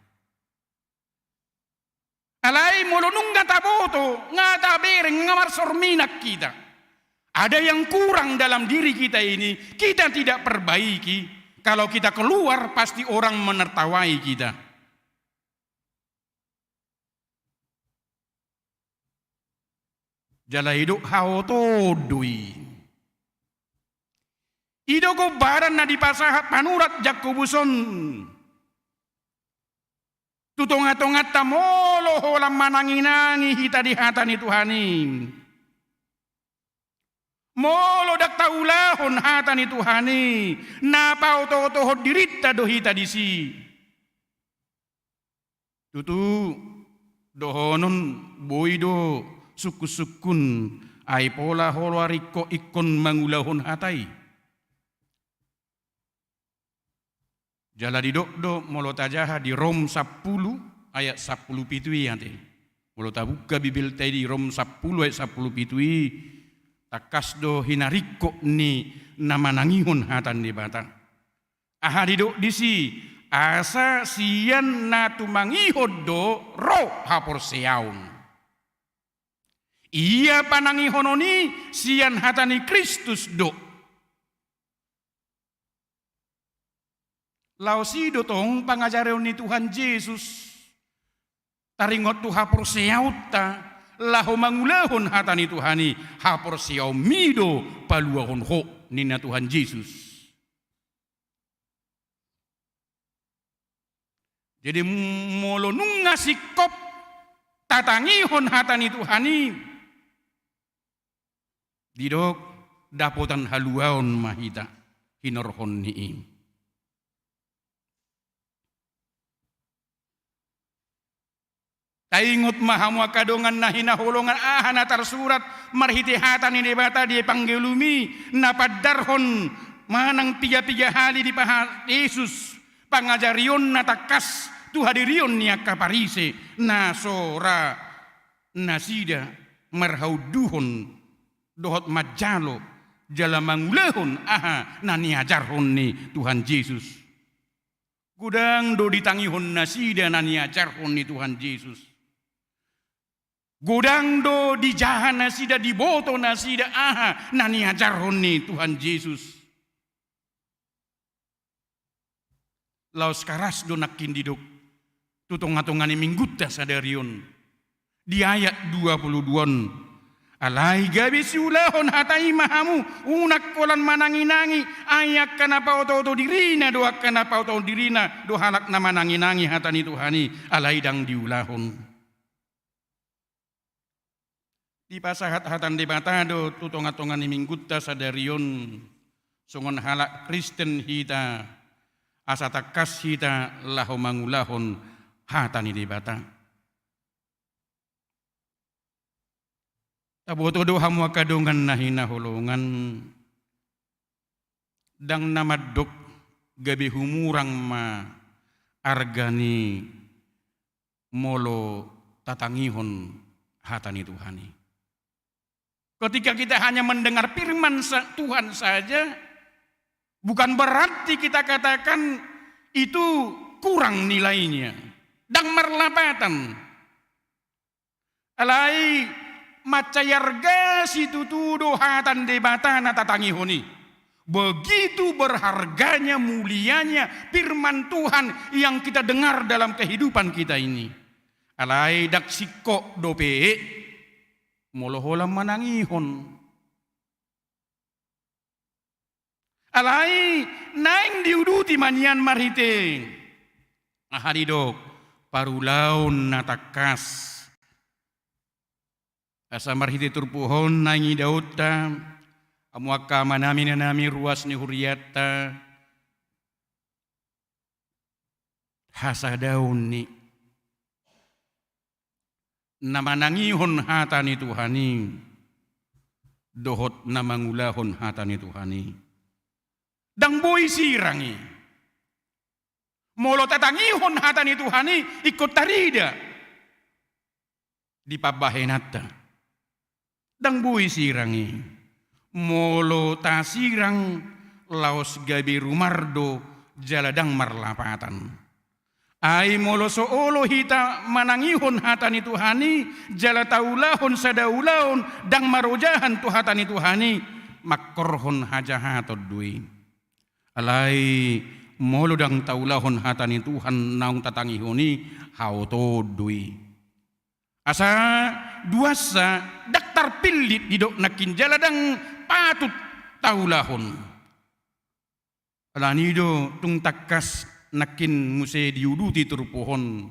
Alai molo nungga taboto, ngata bereng ngamar sorminak kita. Ada yang kurang dalam diri kita ini, kita tidak perbaiki. Kalau kita keluar, pasti orang menertawai kita. Jala hidup haoto dui. Ido ko baran na dipasahat panurat jakubuson. Tutongat-tongat tamolo holam mananginangi hita di hata ni Tuhani. Molo dak taulahon hata ni Tuhani. Napau toho dirita do hita disi. Tutu dohonon boido suku-sukun ai pola holoariko ikon mangulahon hatai. Jala di do molo tajaha di Rom 10 ayat 10 pitui ante. Molo tabuka Bibil tadi di Rom 10 ayat 10 pitui takas do hinariko ni namanangihon hatan di batang. Aha di do disi asa sian na tumangihod do roh hapor seaun. Ia panangihononi sian hatani Kristus do. Lausido tong pangajaran ni Tuhan Yesus taringot tu hapor seauta laho mangulahon hatani Tuhani hapor seau mido paluahon ho nina Tuhan Yesus. Jadi molo nung ngasikop tatangihon hatani Tuhani didok dapotan haluaon mahita hinorhon niim. Taingot mahamu kadongan na hinaholongan ahana tarsurat marhiti hatan ini bata di panggelumi napadarhon manang 3 hali di paha Yesus pangajarion na takas tu hadirion niya kaparise na sora nasida marhauduhon dohot majalo jalamangulehon aha na niajarhon ni Tuhan Yesus. Gudang do ditangihon nasida na niajarhon ni Tuhan Yesus. Godang do di jahan nasida di boto nasida aha nani ajarhon ni Tuhan Yesus. Laos karas do nakin diduk tutong-atongani mingguta sadarion. Di ayat 22 alai gabi siulahon hatai mahamu unak kolan mananginangi ayak kanapa oto dirina doak kanapa oto dirina do halak na mananginangi hatani Tuhani alai dang diulahon. Di pasahat hatan debatado tutonga-tonga ni minggutta sadarion songon halak Kristen hita asatakas hita laho mangulahon hatani debata. Tabotodo hamu kadongan nahina holongan dang namadok gabi humurang ma argani molo tatangihon hatani Tuhani. Ketika kita hanya mendengar firman Tuhan saja, bukan berarti kita katakan itu kurang nilainya. Dang merlapatan. Alai macayarga situ tudo hatan debatana tatangihoni. Begitu berharganya, mulianya firman Tuhan yang kita dengar dalam kehidupan kita ini. Alai dak sikok dope moloholam manangihon. Alai naing diuduti manian marhite. Ahadidok parulaun natakas. Asa marhite turpuhon naingi dauta. Amuaka manami nanami ruas ni huriata. Hasa daun ni. Namanangihon hatani Tuhani. Dohot namangulahon hatani Tuhani. Dang boy sirangi. Molo tatangihon hatani Tuhani ikut tarida. Di pabahenata. Dang boy sirangi. Molo tasirang laos gabi rumardo jaladang marlapatan. Ai molo soolo hita manangihon hatani Tuhani jala taulahon sadaulahon dang marojahan tu hatani Tuhani makkorhon hajahatod dui. Alai molo dang taulahon hatani Tuhan naung tatangihoni hautod dui. Asa duasa daktar pilit didok nakin jaladang patut taulahon. Alanido tung takas nakin muse diuduti turpohon.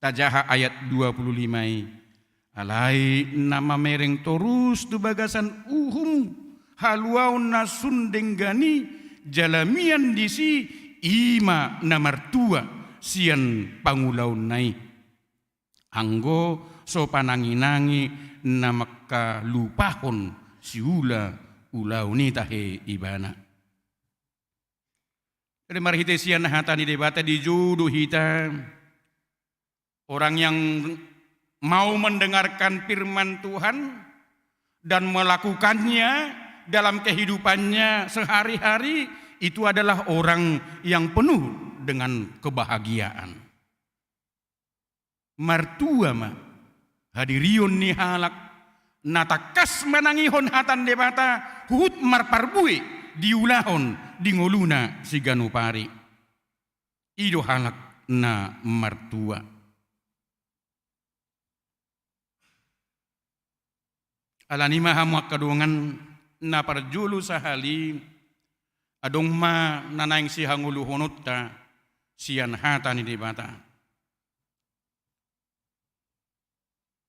Tajaha ayat 25. Alai nama mereng torus tu bagasan uhum haluaun nasun denggani jalamian disi ima namartua sian pangulaun nai. Anggo so pananginangi namaka lupahon siula ulauni tahe ibana. Dari marhite sian hatani debata di judu hita. Orang yang mau mendengarkan firman Tuhan dan melakukannya dalam kehidupannya sehari-hari itu adalah orang yang penuh dengan kebahagiaan. Martua ma hadirion ni halak natakas manangihon hatan debata hut marparbue diulahon di ngoluna si ganupari. Ido halak na martua. Alanima hamuak kadungan na parjulu sahali adong ma nanaing si hanguluhonot ta sian hatani debata.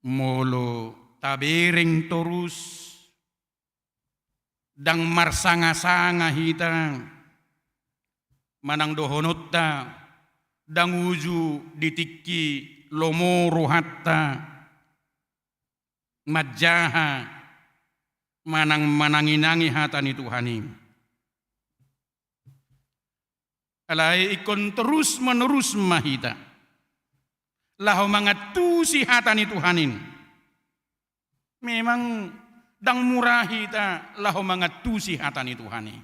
Molo tabering torus dang marsanga-sanga hita manang dohonot ta dang uju ditiki lomoro hatta majaha manang mananginangi hatani Tuhani. Alai ikon terus menerus mahita. Lahu mangatu si hatani Tuhanin. Memang dang murahi ta lahu mangatu si hatani Tuhani.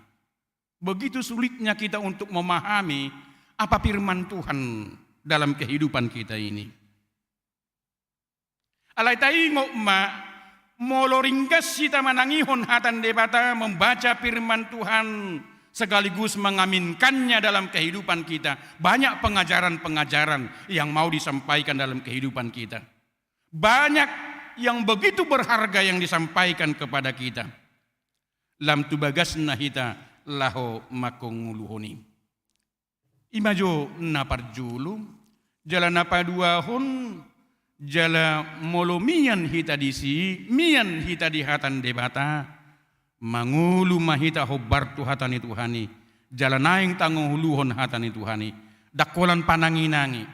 Begitu sulitnya kita untuk memahami apa firman Tuhan dalam kehidupan kita ini. Alai taingok ma molo ringkas kita manangihon hatan debata membaca firman Tuhan sekaligus mengaminkannya dalam kehidupan kita. Banyak pengajaran-pengajaran yang mau disampaikan dalam kehidupan kita. Banyak yang begitu berharga yang disampaikan kepada kita. Lam tubagasna hita laho makonguluhoni. Imajo naparjulu jalan apa dua hon jala molomian hita disi, mian hita di hatan debata, mangulu mahita hobar Tuhatan Tuhani, jala naing tanguhuluhon hatan Tuhani, dakolan pananginangi,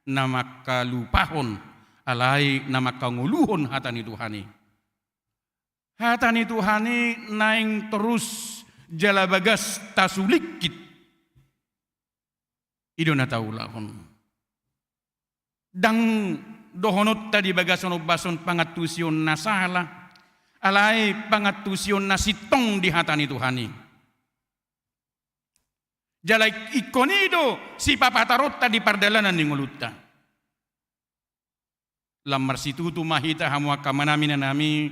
nama kalupahon, alai nama kanguluhon hatan Tuhani. Hatan Tuhani naing terus jala bagas tasulikit, idona taulahon. Dang dohonot tadi bagason bason pangatusion nasala, alai pangatusion nasitong di hatani Tuhani. Jalai ikonido si papatarot tadi pardalanan ni ngulutta. Lamar situtu mahita hamwa kamanamin nami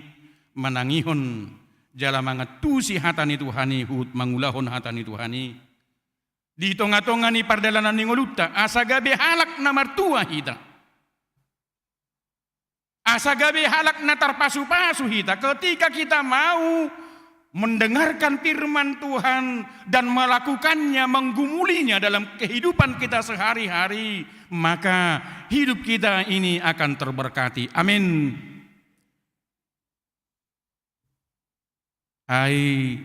manangihon jala mangatusi hatani Tuhani hut mangulahon hatani Tuhani. Di tonga-tonga ni pardalanan ni ngulutta asa gabe halak na martua hita. Asa gabe halak na tarpasu-pasu hita ketika kita mau mendengarkan firman Tuhan dan melakukannya, menggumulinya dalam kehidupan kita sehari-hari, maka hidup kita ini akan terberkati. Amin. Ai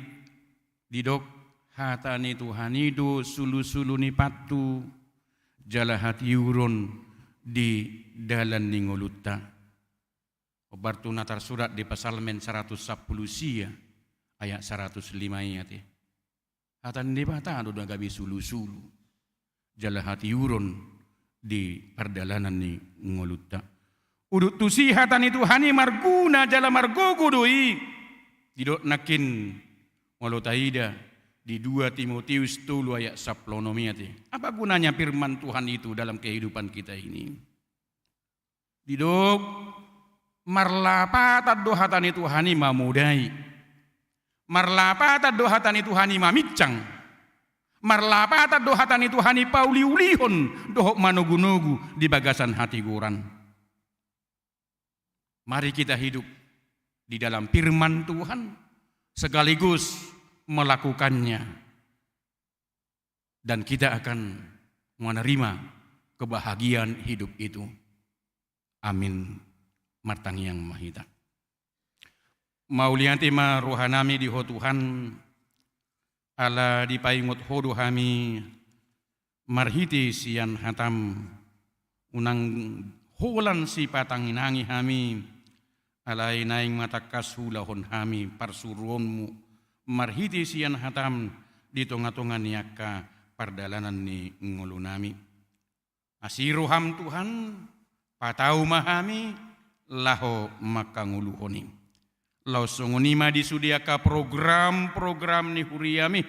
didok hatani Tuhanido sulu-sulu ni patu jala hati urun di dalan ningolutta. Obartu natar surat di Pasalmen 110 sia ayat 105 ayat. Hatan di bata ado gabi sulu-sulu jala hati urun di perdalanan ni ngolutta. Udut tusi hatan itu hani marguna jala margogo doi. Didok nakin ngolotaida di 2 Timotius 3 ayat 10 ayat. Apa gunanya firman Tuhan itu dalam kehidupan kita ini? Didok marlapatat dohatan itu hani mamudai, marlapatat dohatan itu hani mamicang, marlapatat dohatan itu hani pauliulihon dohok manogu-nogu di bagasan hati guran. Mari kita hidup di dalam firman Tuhan sekaligus melakukannya, dan kita akan menerima kebahagiaan hidup itu. Amin. Martang yang mahita. Maulianti ma rohanami di Tuhan ala di paingot hodo hami marhiti sian hatam unang holan si patanginangi hami alai naing matakas hulahon hami parsuronmu marhiti sian hatam di tonga-tonga niaka pardalanan ni ngolunami. Asiroham Tuhan patau mahami laho makanguluhoni. Lau songonima disudiaka program-program ni huriami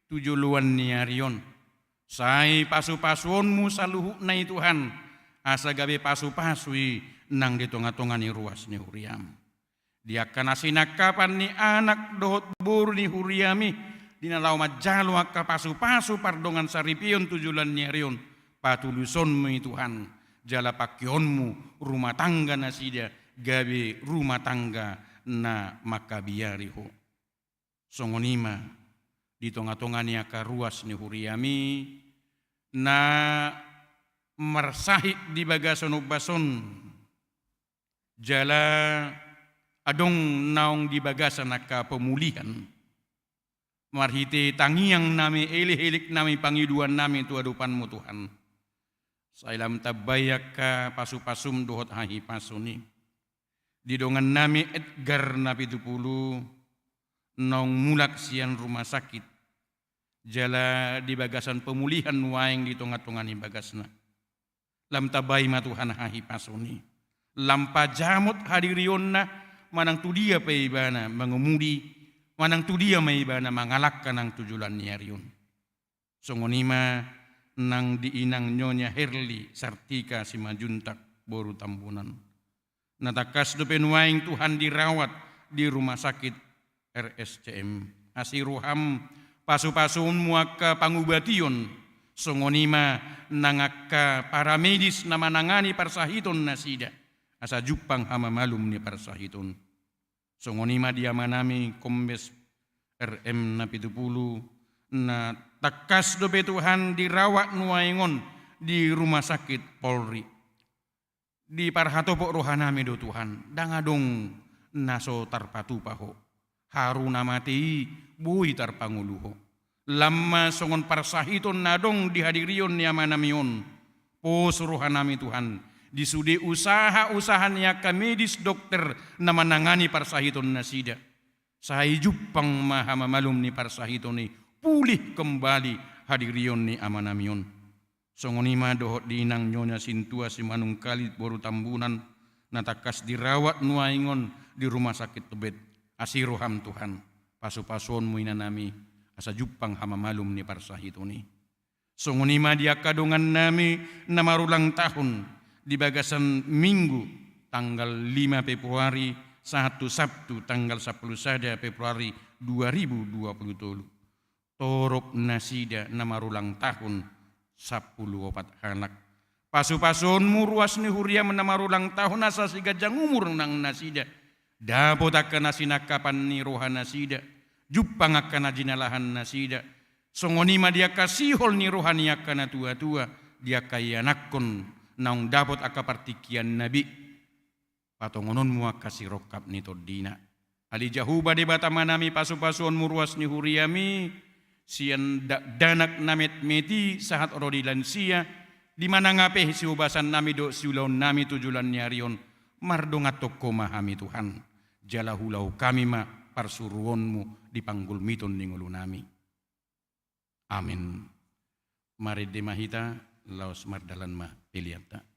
tujuluan ni arion. Sai pasu-pasuonmu saluhu nai Tuhan. Asa gabe pasu-pasui nang di tonga-tonga ni ruas ni huriam. Dia kana sinakapan ni anak dohot buru ni huriami. Dina lau majalu akka pasu-pasu pardongan saripion tujulan ni arion. Patuluson mi Tuhan. Jala pakionmu rumah tangga nasida gabe rumah tangga na makabiariho. Songonima di tonga-tonga ni aka ruas ni huriami na marsahik di bagason bason jala adong naong di bagasan aka pemulihan. Marhite tangiang nami elih-elik nami pangiduan nami tu adupanmu Tuhan. Sailam tabayak ka pasu-pasum dohot hahi pasuni. Didongan nami Edgar napi 70 nong mulak sian rumah sakit. Jala di bagasan pemulihan waeng di tonga-tonga ni bagasna. Lam tabay matuhan hahi pasuni. Lampa jamut hadirionna manang tu dia paibana mengemudi. Manang tu dia maibana mangalakkan ang tujulan niarion. Songonima nang diinang nyonya Herli Sartika Simajuntak boru Tambunan. Natakas dopen waing Tuhan dirawat di rumah sakit RSCM. Asiruham pasu-pasun muaka pangubation. Songonima nangaka para medis na manangani parsahiton nasida. Asa jupang hama malum ni parsahiton. Songonima dia manami kombes RM na 70 na takas dobe Tuhan dirawat nuaingon di rumah sakit Polri. Di parhatopok rohanami do Tuhan, dangadong naso tarpatu paho. Haruna mati bui tarpanguluho. Lama songon parsahiton nadong dihadirion ni amanamion. Pos rohanami Tuhan, disude usaha-usahan niaka medis dokter na manangani parsahiton nasida. Sa jupang maha mamalum ni parsahiton ni pulih kembali hadirion ni amanamion. Songonima dohot dinang nyonya sintua si manung kalit boru tambunan natakas dirawat nuaingon di rumah sakit Tebet. Asiroham Tuhan, pasu-pasuon mu inanami asa jupang hama malum ni parsahitoni. Songonima dia kadongan nami namarulang tahun di bagasan minggu tanggal 5 Februari 1 Sabtu tanggal 10 Februari 2020. Torok nasida namarulang tahun 10 hanak. Pasu-pasun ruas ni huria menamarulang tahun asa si gajang umur nang nasida. Dapot akan nasinakapan ni rohan nasida. Jupang akan najinalahan nasida. Songonima dia kasihol ni rohani akan tua-tua. Dia kaya nakon naung dapot akapartikian nabi. Patongonon mua kasih rokap ni todina. Ali jahuba di batamanami pasu-pasun ruas ni huriami. Sian danak namet meti sahat orodi lansia di mana ngape si ubasan nami do siulaun nami tujulan nyarion mardongat toko mahami Tuhan jalahulau kami ma parsuruonmu di panggul miton ningulu nami. Amin. Mari demahita laos mardalan ma piliata.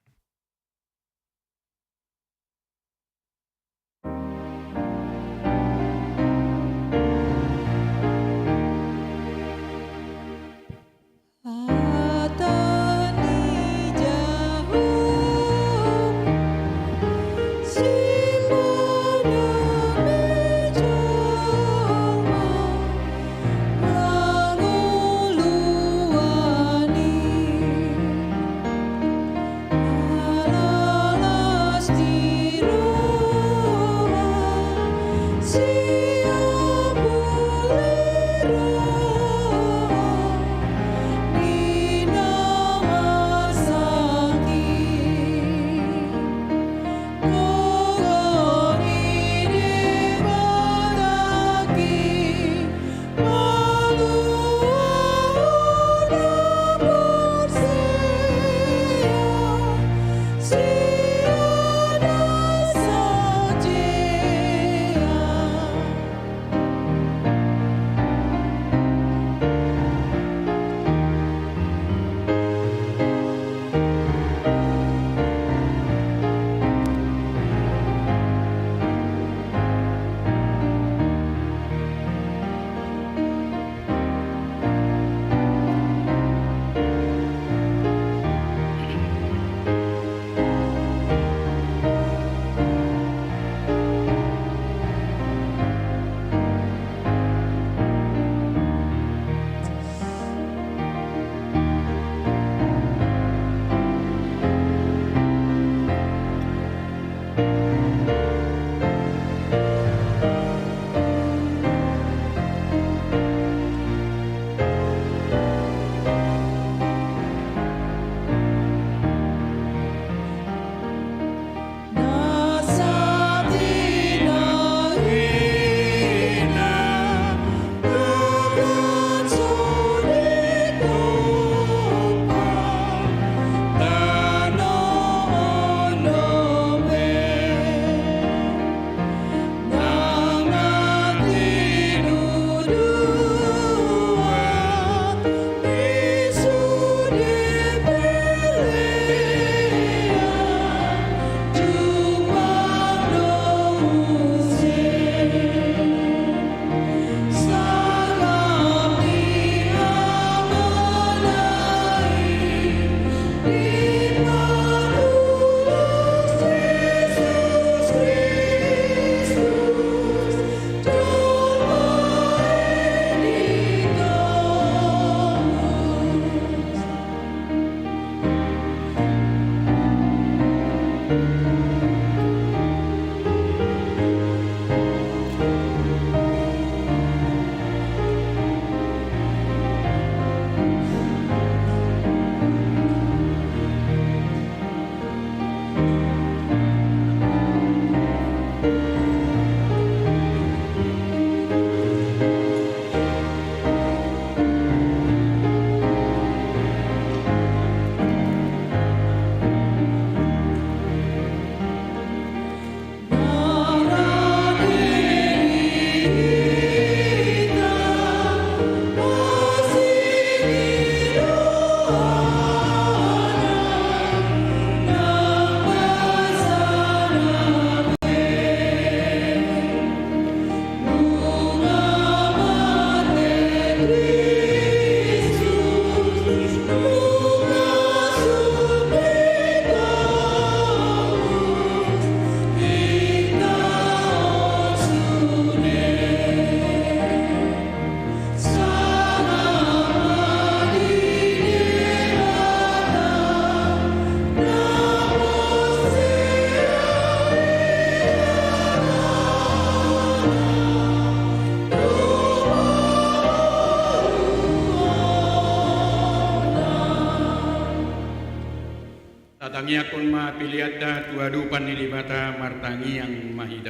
Matangi akon ma piliata tuadupan di bata martangi yang mahida.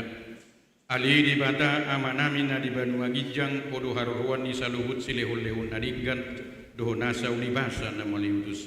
Ali di bata amanamina di Banua Gijang podo haruruan ni saluhut silehun-lehun nadigan doho nasa ulibasa namaliutus.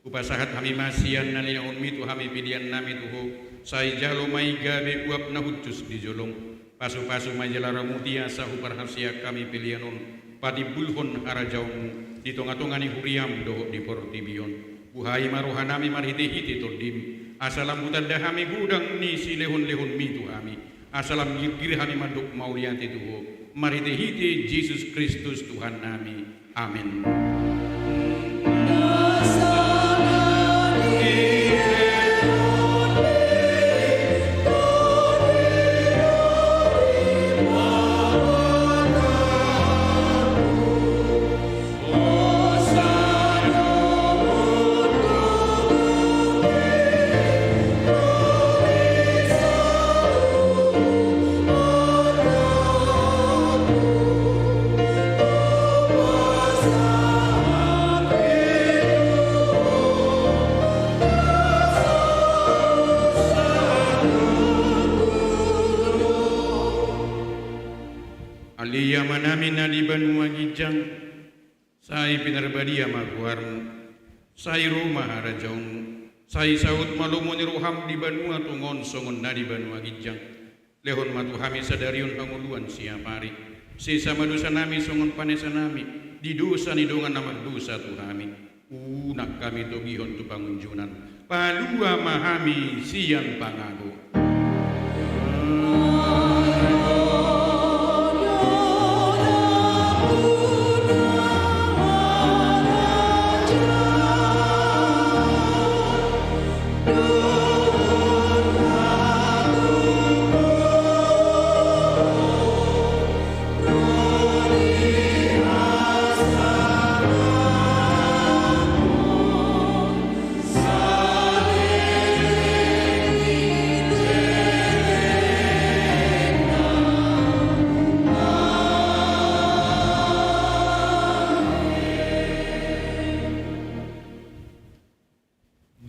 Upasahat kami masian nalinaun mitu kami pilihan nami tuho sai jalo mai gabe uap nahutus di jolong. Pasu-pasu majalara mutia sahu parhasia kami pilihanon pati bulhon arajaun di tonga-tongani huriam doho di portibion. Buhai maruhanami marhiti-hiti todim asalam hutan dahami gudang ni si lehun-lehun mitu kami asalam gir-gir kami maduk maulianti tuho marhiti-hiti Yesus Kristus Tuhan nami amin. Alia manamina di Banua Gijang, sai pinarbadia maguarmu, sai rumah harajaunmu, sai saut malumuni ruham di Banua tungon songon na di Banua Gijang, lehon matu hami sadarion panguluan siapari, sisa madusa nami songon panesa nami, di dosa ni dongan nama dosa tuhami, unak kami togihon tu pangunjunan, palua mahami sian pangago.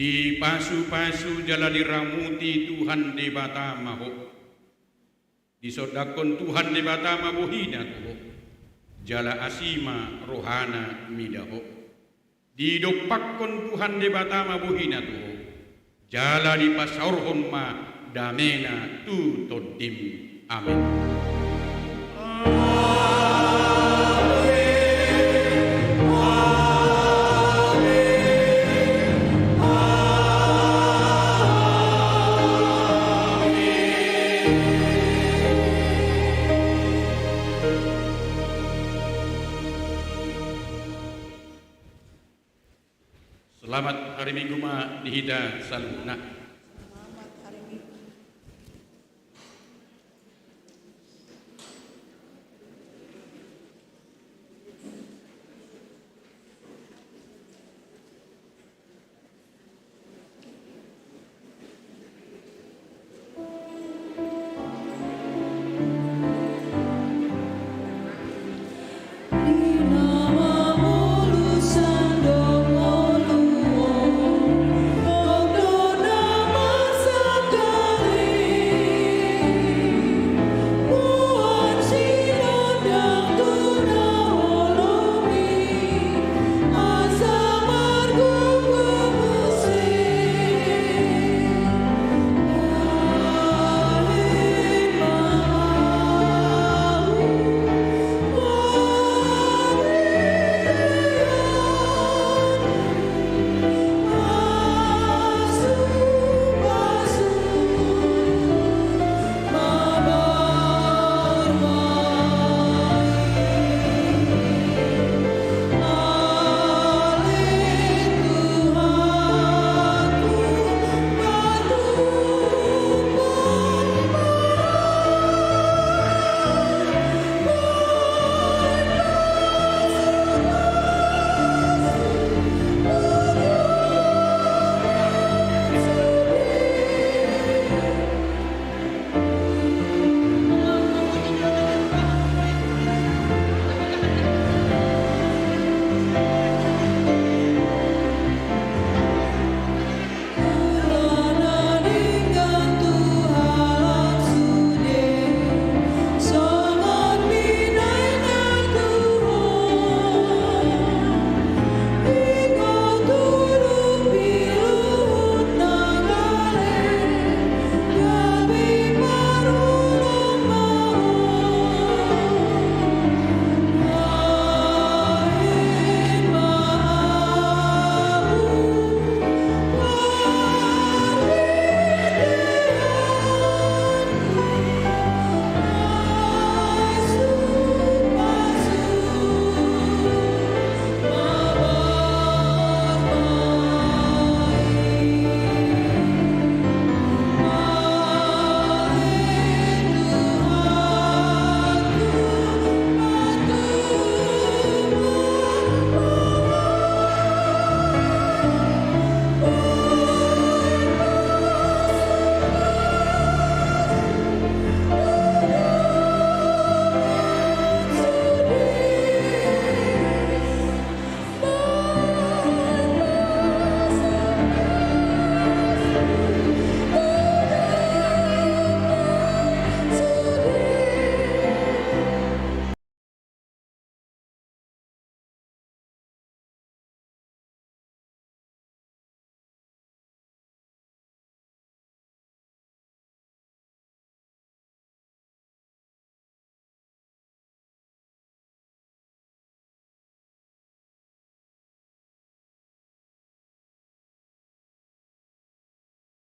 Di pasu-pasu jala diramuti Tuhan di Batama ho. Disodakon Tuhan di Batama bohina tuho. Jala asima rohana midaho. Didokpakkon Tuhan di Batama bohina tuho. Jala di pasaurhon ma damena tu todim. Amin. Selamat hari Minggu ma dihida saluna.